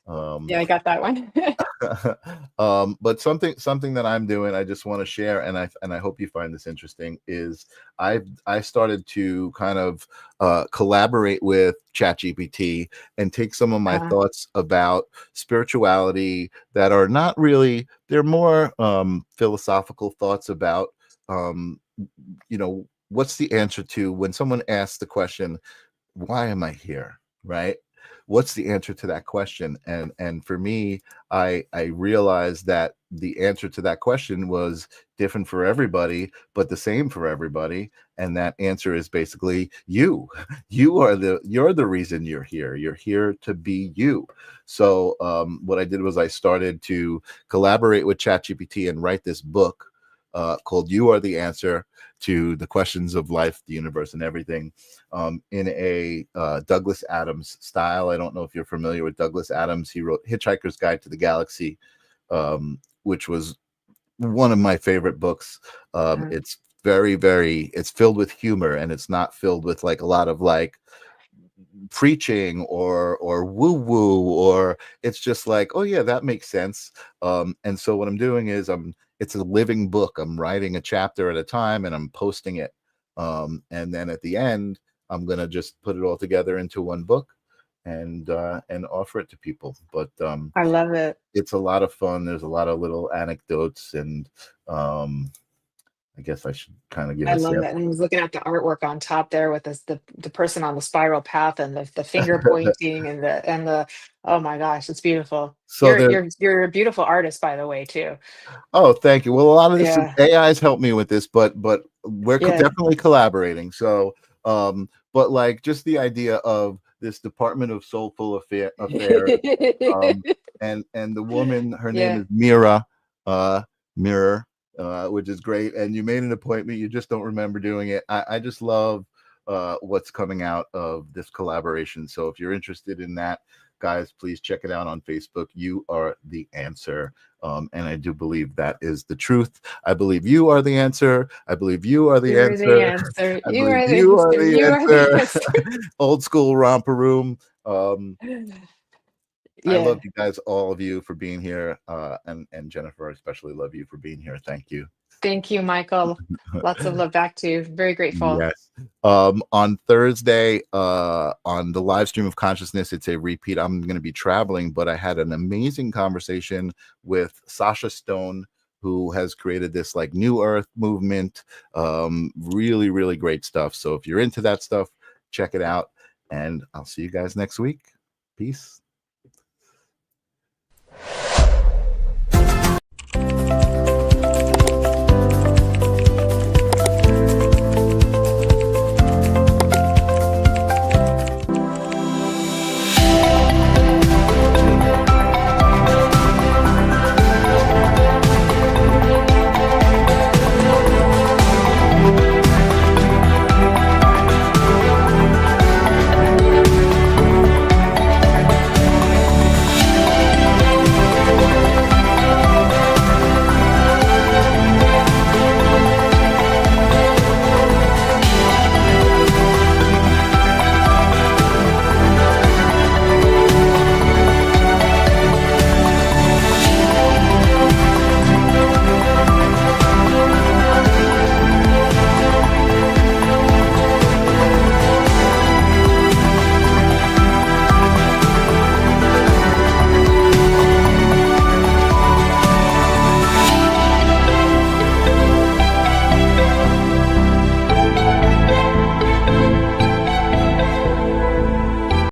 Speaker 2: Um,
Speaker 4: Yeah, I got that one.
Speaker 2: But something that I'm doing, I just want to share, and I hope you find this interesting, is I started to kind of collaborate with ChatGPT and take some of my thoughts about spirituality that are not really, they're more philosophical thoughts about what's the answer to when someone asks the question, why am I here? Right? What's the answer to that question? And for me, I realized that the answer to that question was different for everybody, but the same for everybody. And that answer is basically you. You're the reason you're here. You're here to be you. So what I did was I started to collaborate with ChatGPT and write this book called "You Are the Answer to the Questions of Life, the Universe, and Everything," in a Douglas Adams style. I don't know if you're familiar with Douglas Adams. He wrote Hitchhiker's Guide to the Galaxy, which was one of my favorite books. It's it's filled with humor, and it's not filled with like a lot of like preaching or woo woo, or it's just like, oh yeah, that makes sense. And so what I'm doing is it's a living book. I'm writing a chapter at a time and I'm posting it. And then at the end, I'm gonna just put it all together into one book and offer it to people. But
Speaker 4: I love it.
Speaker 2: it's a lot of fun. There's a lot of little anecdotes, and I guess I should kind of give
Speaker 4: I
Speaker 2: a
Speaker 4: love that. And I was looking at the artwork on top there with this, the person on the spiral path and the finger
Speaker 2: sample.
Speaker 4: pointing and the oh my gosh, it's beautiful.
Speaker 2: So there.
Speaker 4: You're a beautiful artist, by the way, too.
Speaker 2: Oh, thank you. Well, a lot of this is
Speaker 4: Yeah.
Speaker 2: AI's helped me with this, but we're
Speaker 4: Yeah.
Speaker 2: definitely collaborating. So, but like just the idea of this Department of Soulful Affairs, and the woman, her name
Speaker 4: Yeah.
Speaker 2: is Mira, Mirror, which is great. And you made an appointment, you just don't remember doing it. I just love what's coming out of this collaboration. So if you're interested in that, guys, please check it out on Facebook. You Are the Answer. And I do believe that is the truth. I believe you are the answer. I believe you are the
Speaker 4: You're the
Speaker 2: answer.
Speaker 4: answer.
Speaker 2: I
Speaker 4: You
Speaker 2: believe
Speaker 4: are the
Speaker 2: you are
Speaker 4: answer.
Speaker 2: the
Speaker 4: You are the
Speaker 2: answer. Old school romper room.
Speaker 4: answer.
Speaker 2: I love
Speaker 4: Yeah.
Speaker 2: you guys, all of you, for being here. And Jennifer, I especially love you for being here. Thank you.
Speaker 4: Thank you, Michael. Lots of love back to you. Very grateful.
Speaker 2: Yes. On Thursday, on the live stream of consciousness, it's a repeat. I'm going to be traveling, but I had an amazing conversation with Sasha Stone, who has created this like New Earth movement. Really, really great stuff. So if you're into that stuff, check it out. And I'll see you guys next week. Peace.